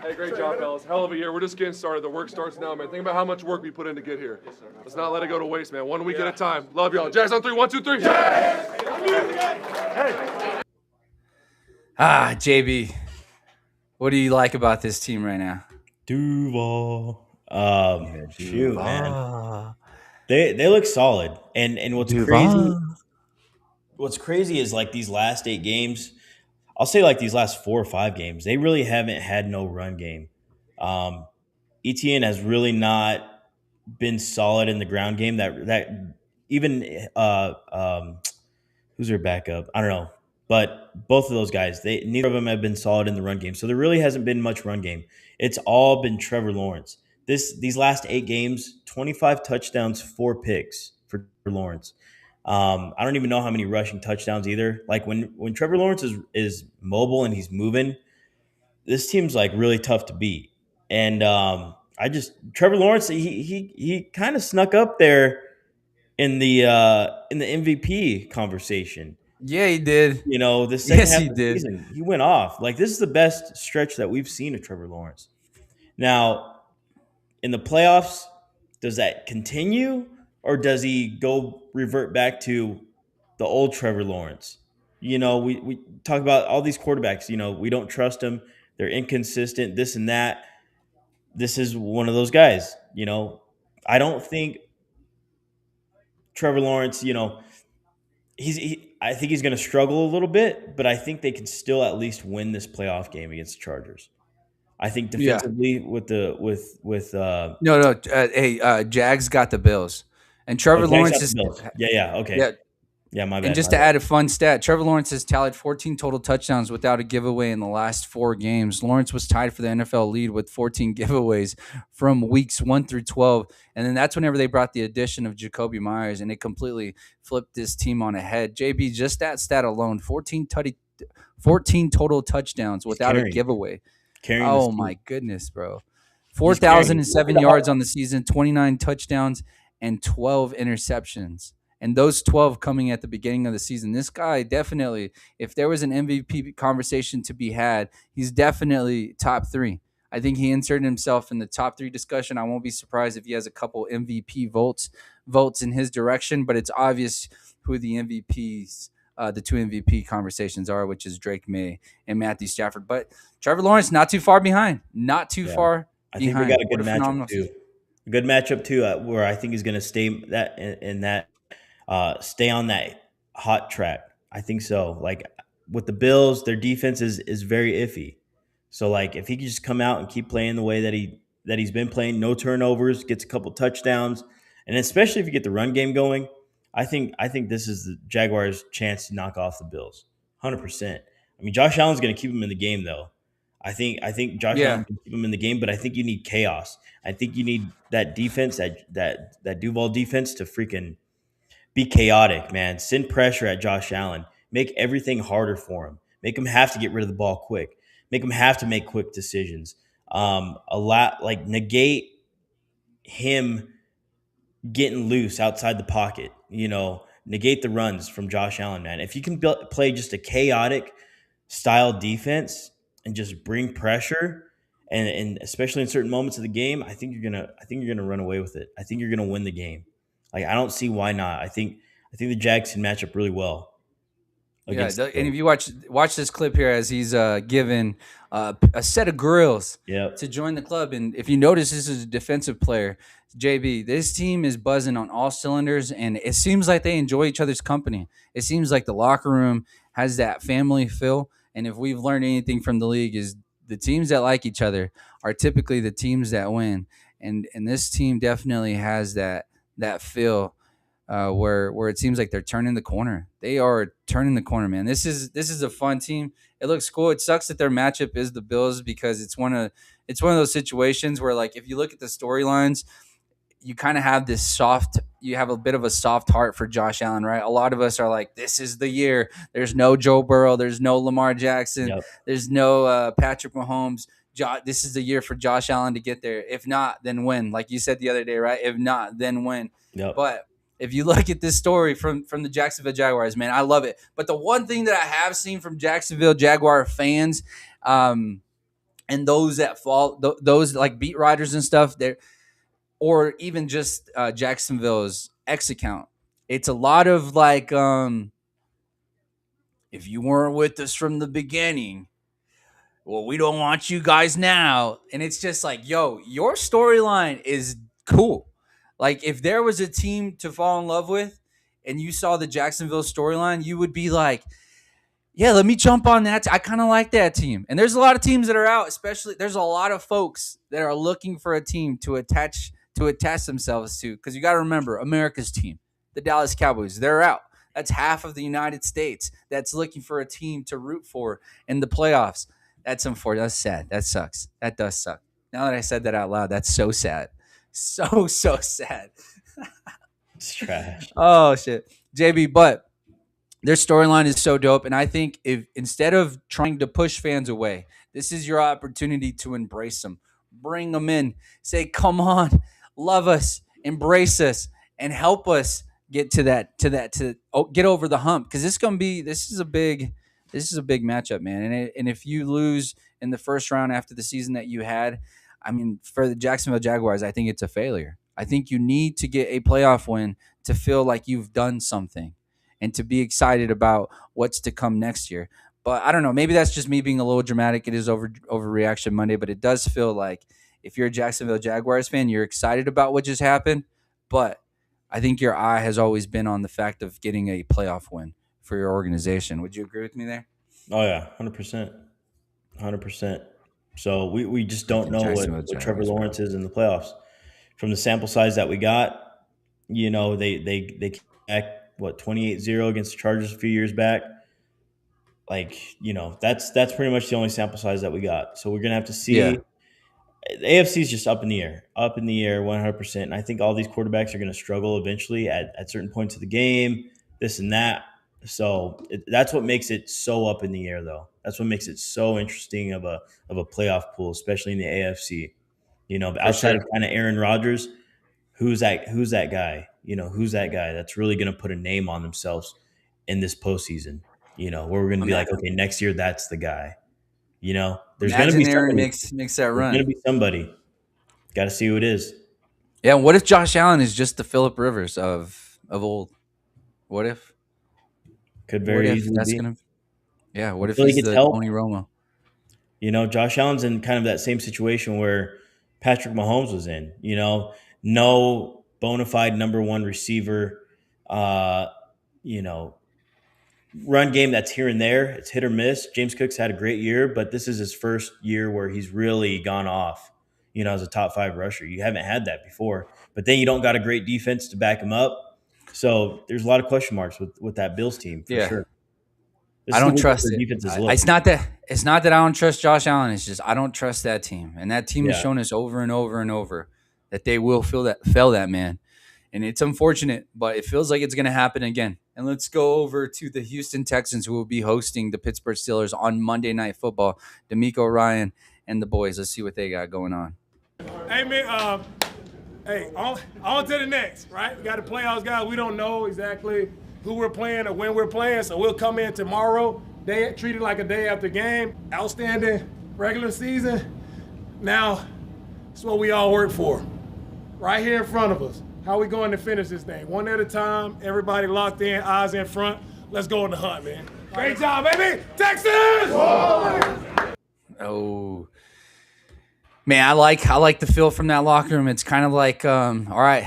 Hey, great job, fellas. Hell of a year. We're just getting started. The work starts now, man. Think about how much work we put in to get here. Let's not let it go to waste, man. 1 week at a time. Love y'all. Jags on 3. 1, 2, 3. Hey. JB, what do you like about this team right now? Duval. Shoot, man. They look solid. And what's crazy is like these last 8 games, I'll say like these last 4 or 5 games, they really haven't had no run game. ETN has really not been solid in the ground game. That even who's their backup? I don't know. But both of those guys, neither of them have been solid in the run game. So there really hasn't been much run game. It's all been Trevor Lawrence. These last 8 games, 25 touchdowns, 4 picks for Lawrence. I don't even know how many rushing touchdowns either. Like when Trevor Lawrence is mobile and he's moving, this team's like really tough to beat. And Trevor Lawrence, he kind of snuck up there in the MVP conversation. Yeah, he did. You know, the second half of the season, he went off. Like this is the best stretch that we've seen of Trevor Lawrence. Now, in the playoffs, does that continue? Or does he go revert back to the old Trevor Lawrence? You know, we talk about all these quarterbacks. You know, we don't trust them. They're inconsistent, this and that. This is one of those guys. You know, I don't think Trevor Lawrence, you know, I think he's going to struggle a little bit, but I think they can still at least win this playoff game against the Chargers. I think defensively Jags got the Bills. And Trevor Lawrence is okay. Yeah, my bad. And just to add a fun stat, Trevor Lawrence has tallied 14 total touchdowns without a giveaway in the last 4 games. Lawrence was tied for the NFL lead with 14 giveaways from weeks 1 through 12. And then that's whenever they brought the addition of Jacoby Myers, and it completely flipped this team on a head. JB, just that stat alone, 14 total touchdowns without a giveaway. Oh, my goodness, bro. 4,007 yards on the season, 29 touchdowns, and 12 interceptions. And those 12 coming at the beginning of the season. This guy definitely, if there was an MVP conversation to be had, he's definitely top 3. I think he inserted himself in the top 3 discussion. I won't be surprised if he has a couple MVP votes in his direction, but it's obvious who the MVPs, the 2 MVP conversations are, which is Drake May and Matthew Stafford. But Trevor Lawrence, not too far behind. Not too far behind. I think we got a good matchup too. A good matchup too, where I think he's going to stay stay on that hot track. I think so. Like with the Bills, their defense is very iffy. So like if he could just come out and keep playing the way that he's been playing, no turnovers, gets a couple touchdowns, and especially if you get the run game going, I think this is the Jaguars' chance to knock off the Bills, 100%. I mean, Josh Allen's going to keep him in the game though. I think Josh Yeah. Allen can keep him in the game, but I think you need chaos. I think you need that defense, that Duval defense to freaking be chaotic, man. Send pressure at Josh Allen. Make everything harder for him. Make him have to get rid of the ball quick. Make him have to make quick decisions. A lot like negate him getting loose outside the pocket. Negate the runs from Josh Allen, man. If you can play just a chaotic style defense and just bring pressure, and especially in certain moments of the game, I think you're gonna run away with it. I think you're gonna win the game. Like I don't see why not. I think the Jags can match up really well. Yeah, Against the and if Bills. you watch this clip here as he's given a set of grills Yep. to join the club, and if you notice, this is a defensive player, JB. This team is buzzing on all cylinders, and it seems like they enjoy each other's company. It seems like the locker room has that family feel, and if we've learned anything from the league, is the teams that like each other are typically the teams that win, and this team definitely has that feel where it seems like they're turning the corner. They are turning the corner, man. This is a fun team. It looks cool. It sucks that their matchup is the Bills because it's one of those situations where like if you look at the storylines, you kind of have you have a bit of a soft heart for Josh Allen, right? A lot of us are like, this is the year. There's no Joe Burrow. There's no Lamar Jackson. Yep. There's no Patrick Mahomes. This is the year for Josh Allen to get there. If not, then win. Like you said the other day, right? If not, then win. Yep. But if you look at this story from the Jacksonville Jaguars, man, I love it. But the one thing that I have seen from Jacksonville Jaguar fans, and those that fall, those like beat writers and stuff, or even just Jacksonville's X account, it's a lot of like, if you weren't with us from the beginning, well, we don't want you guys now. And it's just like, yo, your storyline is cool. Like, if there was a team to fall in love with and you saw the Jacksonville storyline, you would be like, yeah, let me jump on that. I kind of like that team. And there's a lot of teams that are out, especially there's a lot of folks that are looking for a team to attach themselves to. Because you got to remember, America's team, the Dallas Cowboys, they're out. That's half of the United States that's looking for a team to root for in the playoffs. That's unfortunate. That's sad. That sucks. That does suck. Now that I said that out loud, that's so sad. So sad. It's trash. Oh shit, JB. But their storyline is so dope, and I think if instead of trying to push fans away, this is your opportunity to embrace them, bring them in, say, "Come on, love us, embrace us, and help us get to get over the hump." Because this is a big matchup, man. And if you lose in the first round after the season that you had, I mean, for the Jacksonville Jaguars, I think it's a failure. I think you need to get a playoff win to feel like you've done something and to be excited about what's to come next year. But I don't know. Maybe that's just me being a little dramatic. It is overreaction Monday, but it does feel like if you're a Jacksonville Jaguars fan, you're excited about what just happened. But I think your eye has always been on the fact of getting a playoff win for your organization. Would you agree with me there? Oh yeah, 100%, 100%. So we just don't know what Trevor Lawrence is in the playoffs. From the sample size that we got, they came back 28-0 against the Chargers a few years back. Like, that's pretty much the only sample size that we got. So we're gonna have to see. Yeah. The AFC is just up in the air, 100%. And I think all these quarterbacks are going to struggle eventually at certain points of the game, this and that. So that's what makes it so up in the air, though. That's what makes it so interesting of a playoff pool, especially in the AFC. Outside of kind of Aaron Rodgers, who's that guy? Who's that guy that's really going to put a name on themselves in this postseason? Where we're going to be like, okay, next year that's the guy. There's going to be Aaron somebody. makes that run. There's going to be somebody. Got to see who it is. Yeah. What if Josh Allen is just the Phillip Rivers of old? What if? Could very easily be. What if Until he he's gets the help. Tony Romo? Josh Allen's in kind of that same situation where Patrick Mahomes was in. No bona fide number one receiver. run game that's here and there. It's hit or miss. James Cook's had a great year, but this is his first year where he's really gone off, as a top 5 rusher. You haven't had that before. But then you don't got a great defense to back him up. So there's a lot of question marks with that Bills team for sure. I don't trust it. It's not that I don't trust Josh Allen. It's just I don't trust that team. And that team has shown us over and over and over that they will fail that man. And it's unfortunate, but it feels like it's going to happen again. And let's go over to the Houston Texans, who will be hosting the Pittsburgh Steelers on Monday Night Football. D'Amico Ryan and the boys. Let's see what they got going on. Hey, man, on to the next, right? We got the playoffs, guys. We don't know exactly who we're playing or when we're playing, so we'll come in tomorrow, treat it like a day after game. Outstanding regular season. Now, it's what we all work for, right here in front of us. How we going to finish this thing? One at a time, everybody locked in, eyes in front. Let's go in the hunt, man. Great job, baby! Texans! Oh. Man, I like the feel from that locker room. It's kind of like, all right,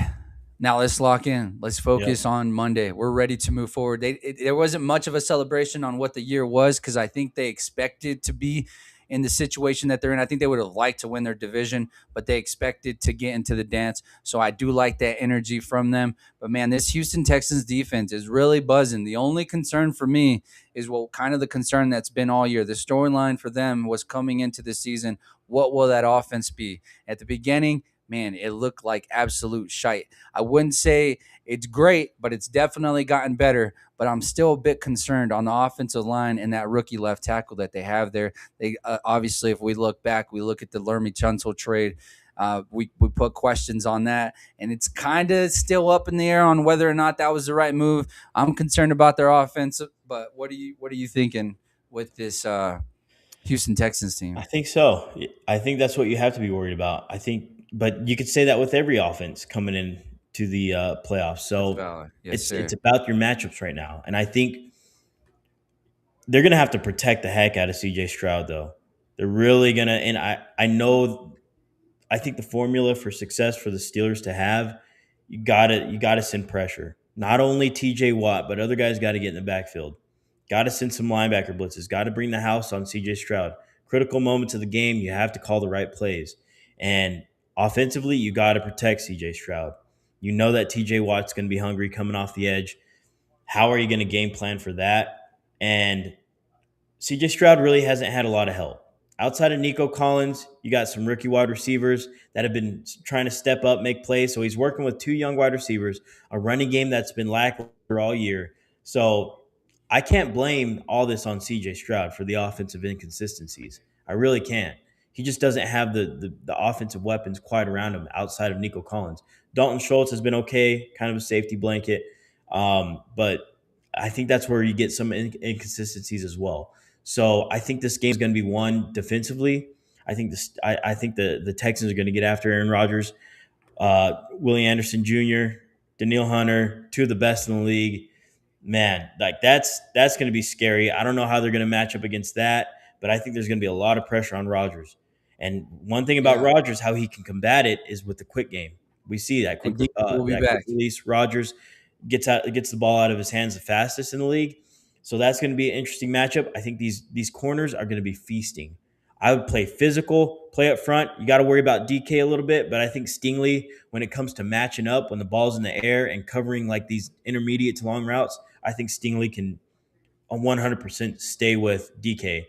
now let's lock in. Let's focus on Monday. We're ready to move forward. There wasn't much of a celebration on what the year was because I think they expected to be in the situation that they're in. I think they would have liked to win their division, but they expected to get into the dance. So I do like that energy from them. But, man, this Houston Texans defense is really buzzing. The only concern for me is kind of the concern that's been all year. The storyline for them was coming into the season, what will that offense be? At the beginning, man, it looked like absolute shite. I wouldn't say it's great, but it's definitely gotten better. But I'm still a bit concerned on the offensive line and that rookie left tackle that they have there. They obviously, if we look back, we look at the Lermy Tunsil trade. We put questions on that, and it's kind of still up in the air on whether or not that was the right move. I'm concerned about their offense, but what are you thinking with this Houston Texans team? I think so. I think that's what you have to be worried about. But you could say that with every offense coming in to the playoffs. So it's about your matchups right now. And I think they're going to have to protect the heck out of C.J. Stroud, though. They're really going to – and I think the formula for success for the Steelers to have, you gotta send pressure. Not only T.J. Watt, but other guys got to get in the backfield. Got to send some linebacker blitzes. Got to bring the house on C.J. Stroud. Critical moments of the game, you have to call the right plays. And offensively, you got to protect C.J. Stroud. You know that T.J. Watt's going to be hungry coming off the edge. How are you going to game plan for that? And C.J. Stroud really hasn't had a lot of help. Outside of Nico Collins, you got some rookie wide receivers that have been trying to step up, make plays. So he's working with 2 young wide receivers, a running game that's been lackluster all year. So I can't blame all this on C.J. Stroud for the offensive inconsistencies. I really can't. He just doesn't have the offensive weapons quite around him outside of Nico Collins. Dalton Schultz has been okay, kind of a safety blanket. But I think that's where you get some inconsistencies as well. So I think this game is going to be won defensively. I think the Texans are going to get after Aaron Rodgers, Willie Anderson Jr., Daniil Hunter, 2 of the best in the league. Man, like that's going to be scary. I don't know how they're going to match up against that, but I think there's going to be a lot of pressure on Rodgers. And one thing about Rodgers, how he can combat it is with the quick game. We see that quick release. Rodgers gets the ball out of his hands the fastest in the league. So that's going to be an interesting matchup. I think these corners are going to be feasting. I would play physical, play up front. You got to worry about DK a little bit, but I think Stingley, when it comes to matching up, when the ball's in the air and covering like these intermediate to long routes, I think Stingley can 100% stay with DK.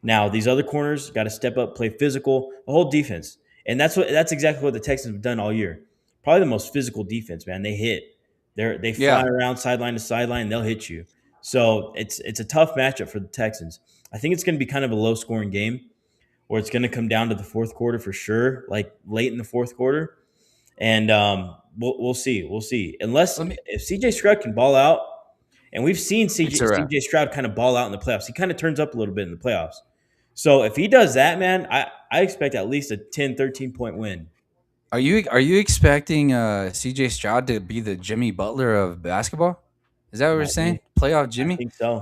Now, these other corners got to step up, play physical, the whole defense. And that's exactly what the Texans have done all year. Probably the most physical defense, man. They hit. They fly around sideline to sideline, and they'll hit you. So it's a tough matchup for the Texans. I think it's going to be kind of a low-scoring game, or it's going to come down to the fourth quarter for sure, like late in the fourth quarter. And we'll see. We'll see. If C.J. Stroud can ball out, and we've seen C.J. Stroud kind of ball out in the playoffs. He kind of turns up a little bit in the playoffs. So if he does that, man, I expect at least a 10, 13-point win. Are you expecting C.J. Stroud to be the Jimmy Butler of basketball? Is that what we're saying? Playoff Jimmy? I think so.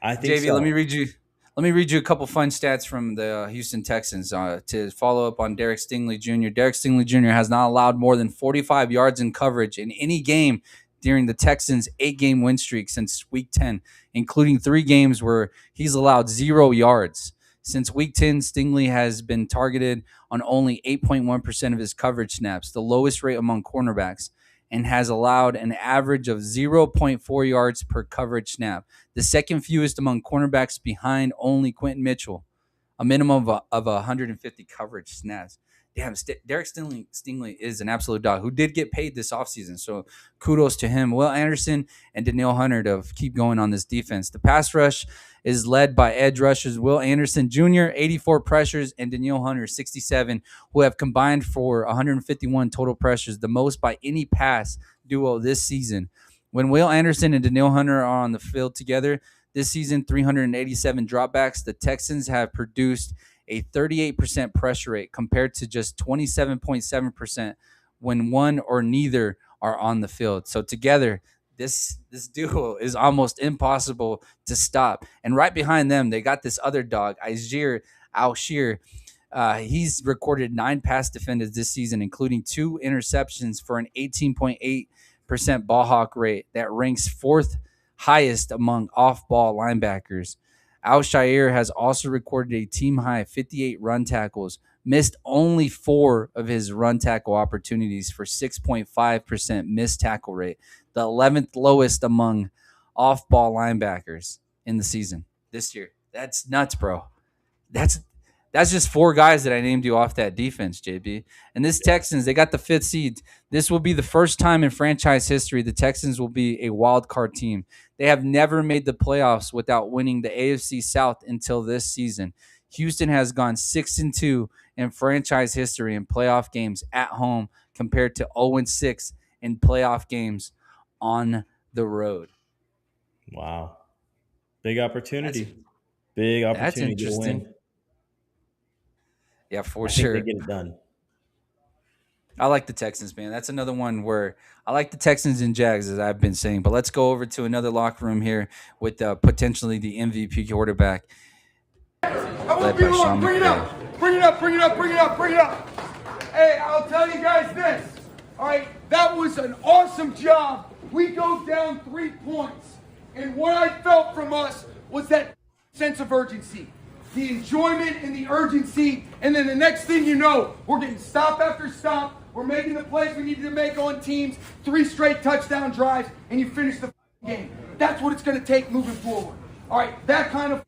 JV, let me read you a couple fun stats from the Houston Texans to follow up on Derek Stingley Jr. Derek Stingley Jr. has not allowed more than 45 yards in coverage in any game during the Texans' 8-game win streak since Week 10, including 3 games where he's allowed 0 yards. Since Week 10, Stingley has been targeted on only 8.1% of his coverage snaps, the lowest rate among cornerbacks, and has allowed an average of 0.4 yards per coverage snap, the second fewest among cornerbacks behind only Quentin Mitchell, a minimum of 150 coverage snaps. Damn, Derek Stingley is an absolute dog who did get paid this offseason. So kudos to him. Will Anderson and Danielle Hunter to keep going on this defense. The pass rush is led by edge rushers Will Anderson Jr., 84 pressures, and Danielle Hunter, 67, who have combined for 151 total pressures, the most by any pass duo this season. When Will Anderson and Danielle Hunter are on the field together this season, 387 dropbacks, the Texans have produced a 38% pressure rate compared to just 27.7% when one or neither are on the field. So together, this duo is almost impossible to stop. And right behind them, they got this other dog, Alshir. He's recorded 9 pass defenders this season, including 2 interceptions for an 18.8% ball hawk rate that ranks 4th highest among off-ball linebackers. Al-Shire has also recorded a team-high 58 run tackles, missed only 4 of his run tackle opportunities for 6.5% missed tackle rate, the 11th lowest among off-ball linebackers in the season this year. That's nuts, bro. That's just 4 guys that I named you off that defense, JB. And this Texans, they got the 5th seed. This will be the first time in franchise history the Texans will be a wild card team. They have never made the playoffs without winning the AFC South until this season. Houston has gone 6-2 in franchise history in playoff games at home compared to 0-6 in playoff games on the road. Wow. Big opportunity. Big opportunity to win. Yeah, for I sure. think they get it done. I like the Texans, man. That's another one where I like the Texans and Jags, as I've been saying. But let's go over to another locker room here with potentially the MVP quarterback. I won't be long. Bring it up. Bring it up. Bring it up. Bring it up. Bring it up. Hey, I'll tell you guys this. All right, that was an awesome job. We go down 3 points. And what I felt from us was that sense of urgency. The enjoyment and the urgency, and then the next thing you know, we're getting stop after stop. We're making the plays we need to make on teams, 3 straight touchdown drives, and you finish the game. That's what it's going to take moving forward. All right, that kind of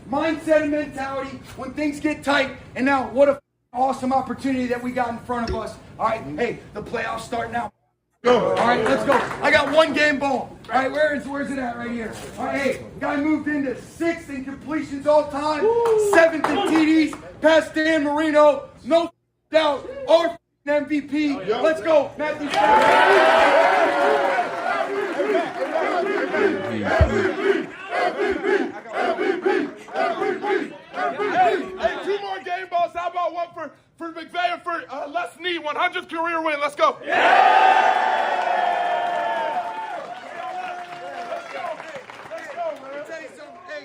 mindset and mentality when things get tight. And now, what a awesome opportunity that we got in front of us. All right, hey, the playoffs start now. All right, let's go. I got 1 game ball. All right, where's it at right here? All right, hey, guy moved into 6th in completions all time, 7th in TDs, past Dan Marino, no doubt, our MVP. Let's go, Matthew. Hey, 2 more game balls. How about one for McVay and for Les Snead? 100th career win. Let's go.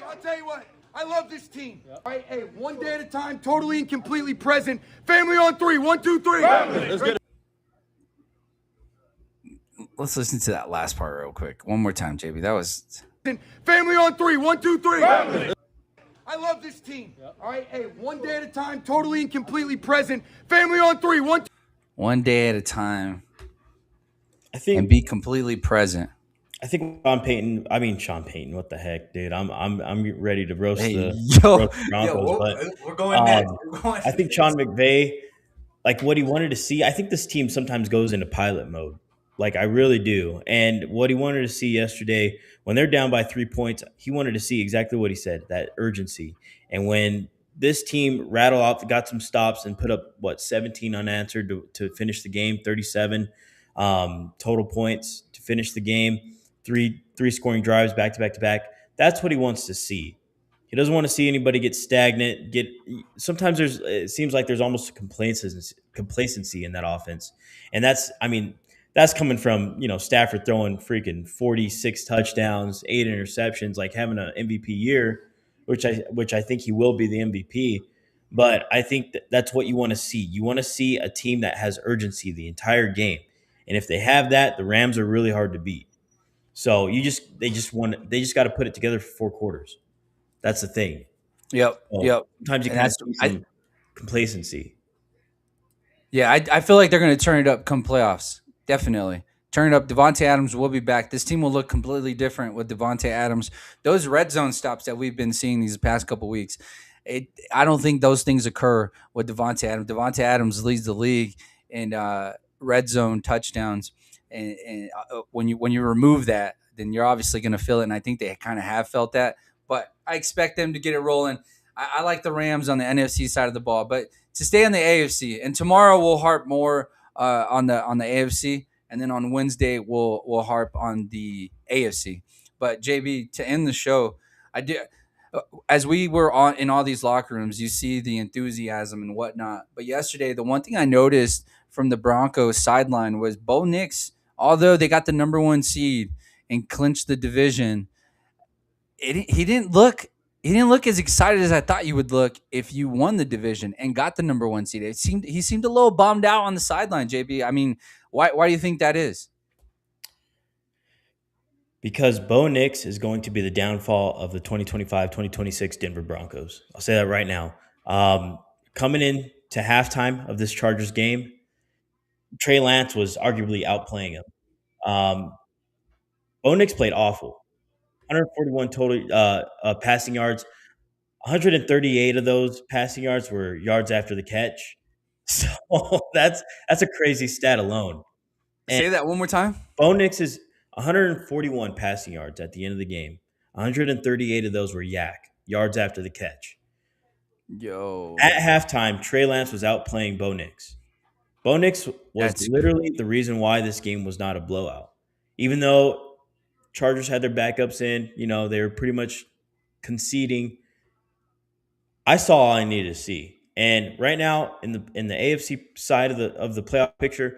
I'll tell you what. I love this team. All right, hey, 1 day at a time, totally and completely present. Family on 3. 1, 2, 3. Let's listen to that last part real quick. One more time, JB. That was family on 3. 1, 2, 3. I love this team. All right, hey, 1 day at a time, totally and completely present. Family on 3. 1 day at a time. I think, and be completely present. I think Sean Payton. What the heck, dude? I'm ready to roast the Broncos. But we're going next. I think Sean McVay, like what he wanted to see. I think this team sometimes goes into pilot mode. Like I really do. And what he wanted to see yesterday, when they're down by 3 points, he wanted to see exactly what he said, that urgency. And when this team rattled off, got some stops and put up 17 unanswered to finish the game, 37 total points to finish the game. Three scoring drives back to back to back. That's what he wants to see. He doesn't want to see anybody get stagnant. Sometimes it seems like there's almost a complacency in that offense, and that's coming from Stafford throwing freaking 46 touchdowns, 8 interceptions, like having an MVP year, which I think he will be the MVP. But I think that's what you want to see. You want to see a team that has urgency the entire game. And if they have that, the Rams are really hard to beat. So they just got to put it together for 4 quarters. That's the thing. Yep. So Yep. sometimes you And kind of that's see some complacency. Yeah, I feel like they're going to turn it up come playoffs. Definitely. Turn it up. Devontae Adams will be back. This team will look completely different with Devontae Adams. Those red zone stops that we've been seeing these past couple weeks, I don't think those things occur with Devontae Adams. Devontae Adams leads the league in red zone touchdowns. And when you remove that, then you're obviously going to feel it. And I think they kind of have felt that. But I expect them to get it rolling. I like the Rams on the NFC side of the ball. But to stay on the AFC, and tomorrow we'll harp more on the AFC, and then on Wednesday we'll harp on the AFC. But JB, to end the show, I did as we were on in all these locker rooms, you see the enthusiasm and whatnot. But yesterday, the one thing I noticed from the Broncos sideline was Bo Nix, although they got the number 1 seed and clinched the division, he didn't look as excited as I thought you would look if you won the division and got the number 1 seed. He seemed a little bummed out on the sideline, JB. I mean, why do you think that is? Because Bo Nix is going to be the downfall of the 2025-2026 Denver Broncos. I'll say that right now. Coming in to halftime of this Chargers game, Trey Lance was arguably outplaying him. Bo Nix played awful. 141 total passing yards. 138 of those passing yards were yards after the catch. So that's a crazy stat alone. Say that one more time. Bo Nix is 141 passing yards at the end of the game. 138 of those were yards after the catch. Yo. At halftime, Trey Lance was outplaying Bo Nix. Bo Nix was literally the reason why this game was not a blowout. Even though Chargers had their backups in, they were pretty much conceding. I saw all I needed to see. And right now, in the AFC side of the playoff picture,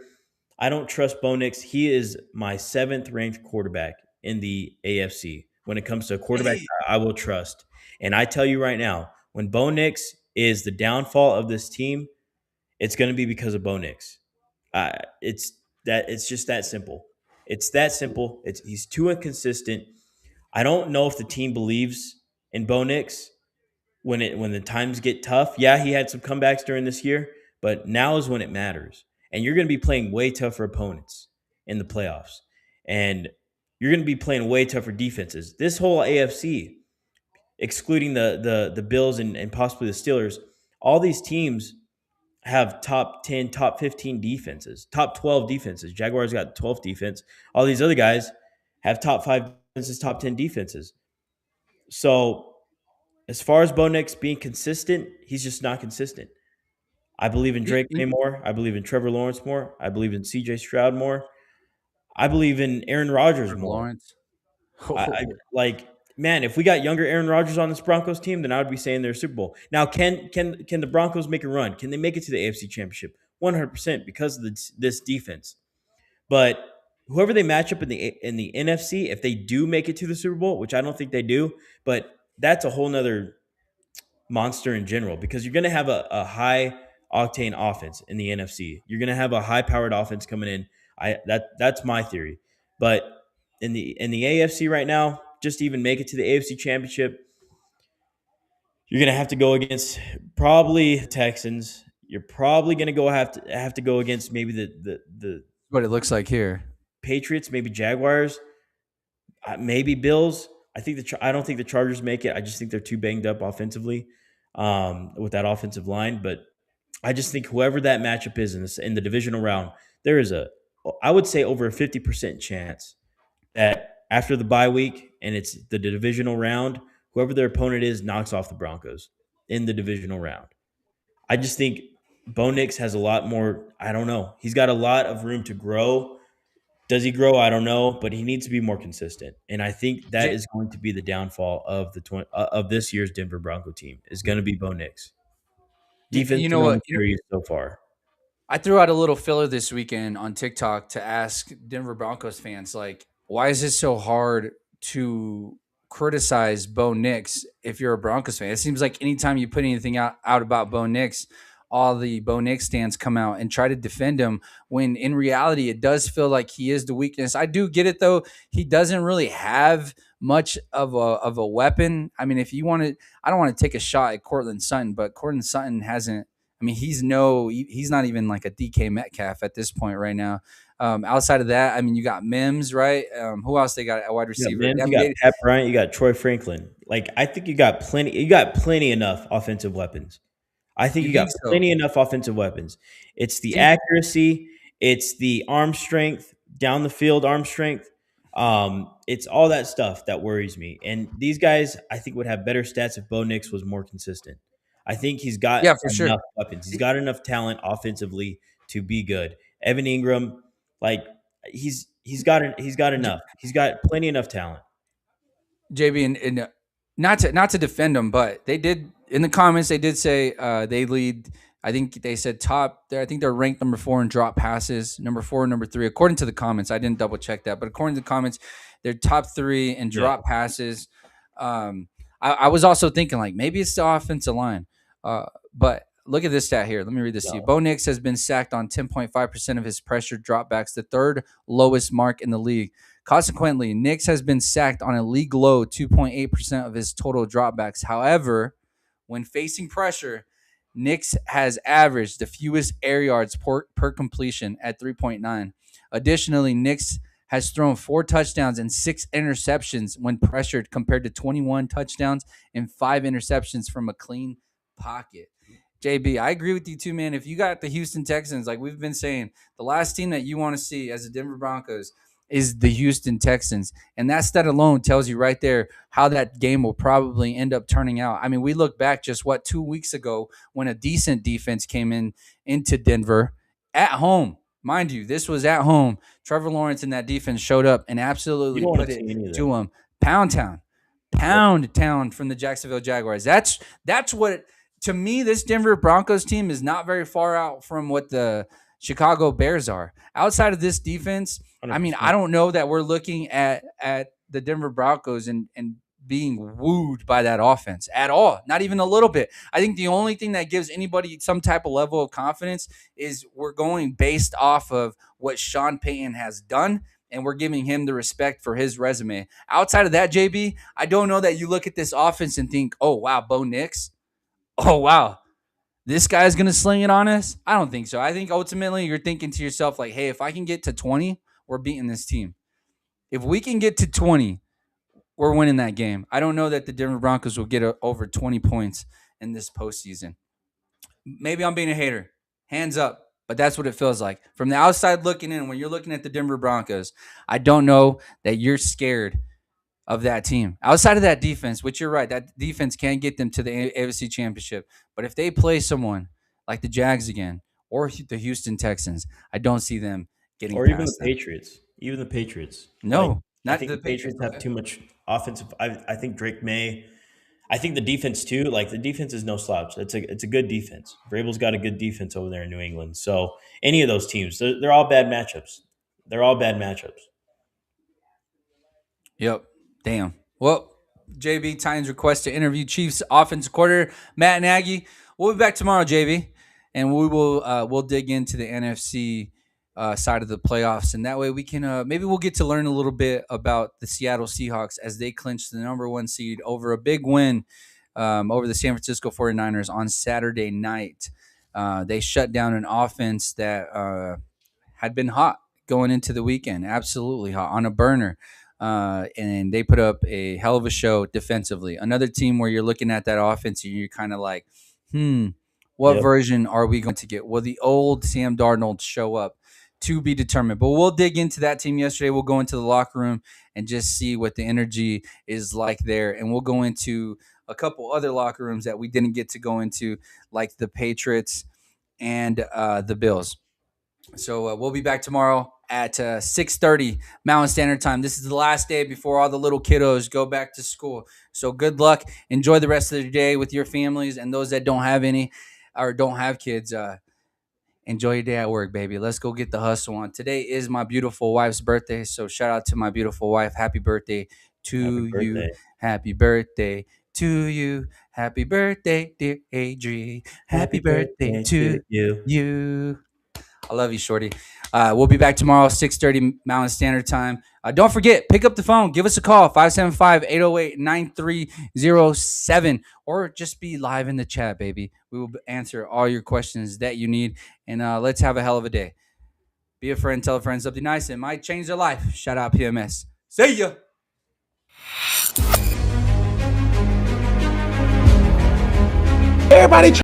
I don't trust Bo Nix. He is my 7th ranked quarterback in the AFC. When it comes to a quarterback, I will trust. And I tell you right now, when Bo Nix is the downfall of this team, it's going to be because of Bo Nix. It's just that simple. It's that simple. He's too inconsistent. I don't know if the team believes in Bo Nix when the times get tough. Yeah, he had some comebacks during this year, but now is when it matters. And you're going to be playing way tougher opponents in the playoffs. And you're going to be playing way tougher defenses. This whole AFC, excluding the Bills and possibly the Steelers, all these teams have top 10, top 15 defenses, top 12 defenses. Jaguars got 12th defense. All these other guys have top 5 defenses, top 10 defenses. So as far as Bo Nix being consistent, he's just not consistent. I believe in Drake May more. I believe in Trevor Lawrence more. I believe in CJ Stroud more. I believe in Aaron Rodgers more. Lawrence. Man, if we got younger Aaron Rodgers on this Broncos team, then I would be saying they're Super Bowl. Now, can the Broncos make a run? Can they make it to the AFC Championship? 100% because of this defense. But whoever they match up in the NFC, if they do make it to the Super Bowl, which I don't think they do, but that's a whole nother monster in general because you're going to have a high octane offense in the NFC. You're going to have a high powered offense coming in. That's my theory. But in the AFC right now, just to even make it to the AFC Championship, you're going to have to go against probably the Texans. You're probably going to have to go against maybe the what it looks like here. Patriots, maybe Jaguars, maybe Bills. I don't think the Chargers make it. I just think they're too banged up offensively with that offensive line. But I just think whoever that matchup is in the divisional round, there is I would say over a 50% chance that after the bye week and it's the divisional round, whoever their opponent is knocks off the Broncos in the divisional round. I just think Bo Nix has a lot more. I don't know. He's got a lot of room to grow. Does he grow? I don't know, but he needs to be more consistent. And I think that is going to be the downfall of of this year's Denver Bronco team is going to be Bo Nix. Defense, you know what? So far. I threw out a little filler this weekend on TikTok to ask Denver Broncos fans, why is it so hard to criticize Bo Nix if you're a Broncos fan? It seems like anytime you put anything out about Bo Nix, all the Bo Nix stands come out and try to defend him, when in reality it does feel like he is the weakness. I do get it though. He doesn't really have much of a weapon. I mean, if you want to, I don't want to take a shot at Cortland Sutton, but Cortland Sutton hasn't. I mean, he's not even like a DK Metcalf at this point right now. Outside of that, I mean, you got Mims, right? Who else they got at wide receiver? You got Pat Bryant, you got Troy Franklin. Like, I think you got plenty enough offensive weapons. I think you got plenty enough offensive weapons. It's the accuracy, it's the arm strength, down the field arm strength. It's all that stuff that worries me. And these guys, I think, would have better stats if Bo Nix was more consistent. I think he's got enough weapons. He's got enough talent offensively to be good. Evan Ingram, like, he's got enough. He's got plenty enough talent. JB, and not to defend them, but they did in the comments. They did say they lead. I think they said top. I think they're ranked number 4 in drop passes, number 4, number 3, according to the comments. I didn't double check that, but according to the comments, they're top 3 in drop passes. I was also thinking like maybe it's the offensive line, but look at this stat here. Let me read this to you. Bo Nix has been sacked on 10.5% of his pressured dropbacks, the 3rd lowest mark in the league. Consequently, Nix has been sacked on a league low 2.8% of his total dropbacks. However, when facing pressure, Nix has averaged the fewest air yards per completion at 3.9. Additionally, Nix has thrown 4 touchdowns and 6 interceptions when pressured, compared to 21 touchdowns and 5 interceptions from a clean pocket. JB, I agree with you too, man. If you got the Houston Texans, like we've been saying, the last team that you want to see as the Denver Broncos is the Houston Texans. And that stat alone tells you right there how that game will probably end up turning out. I mean, we look back just 2 weeks ago when a decent defense came into Denver at home. Mind you, this was at home. Trevor Lawrence and that defense showed up and absolutely put it to them. Pound town from the Jacksonville Jaguars. That's what, to me, this Denver Broncos team is not very far out from what the Chicago Bears are. Outside of this defense, 100%. I mean, I don't know that we're looking at the Denver Broncos and being wooed by that offense at all. Not even a little bit. I think the only thing that gives anybody some type of level of confidence is we're going based off of what Sean Payton has done, and we're giving him the respect for his resume. Outside of that, JB, I don't know that you look at this offense and think, oh, wow, Bo Nix. Oh, wow, this guy's going to sling it on us? I don't think so. I think ultimately you're thinking to yourself like, hey, if I can get to 20, we're beating this team. If we can get to 20, we're winning that game. I don't know that the Denver Broncos will get over 20 points in this postseason. Maybe I'm being a hater. Hands up. But that's what it feels like. From the outside looking in, when you're looking at the Denver Broncos, I don't know that you're scared of that team. Outside of that defense, which you're right, that defense can get them to the AFC Championship. But if they play someone like the Jags again or the Houston Texans, I don't see them getting or past even the them. Patriots. Even the Patriots. No, I think the Patriots have too much offensive. I think Drake May. I think the defense too. Like, the defense is no slouch. It's a good defense. Vrabel's got a good defense over there in New England. So any of those teams, they're all bad matchups. They're all bad matchups. Yep. Damn. Well, JB, Titans request to interview Chiefs offensive coordinator Matt Nagy. We'll be back tomorrow, JB, and we will we'll dig into the NFC side of the playoffs, and that way we can maybe we'll get to learn a little bit about the Seattle Seahawks as they clinch the number 1 seed over a big win over the San Francisco 49ers on Saturday night. They shut down an offense that had been hot going into the weekend, absolutely hot, on a burner. And they put up a hell of a show defensively. Another team where you're looking at that offense and you're kind of like, what version are we going to get? Will the old Sam Darnold show up? To be determined. But we'll dig into that team yesterday. We'll go into the locker room and just see what the energy is like there. And we'll go into a couple other locker rooms that we didn't get to go into, like the Patriots and the Bills. So we'll be back tomorrow at 6:30 Mountain Standard Time. This is the last day before all the little kiddos go back to school. So good luck. Enjoy the rest of the day with your families, and those that don't have any or don't have kids, enjoy your day at work, baby. Let's go get the hustle on. Today is my beautiful wife's birthday, so shout out to my beautiful wife. Happy birthday to you. Happy birthday to you. Happy birthday, dear Adri. Happy birthday to you. I love you, Shorty. We'll be back tomorrow, 6:30 Mountain Standard Time. Don't forget, pick up the phone. Give us a call, 575-808-9307. Or just be live in the chat, baby. We will answer all your questions that you need. And let's have a hell of a day. Be a friend, tell a friend something nice. It might change their life. Shout out PMS. See ya. Everybody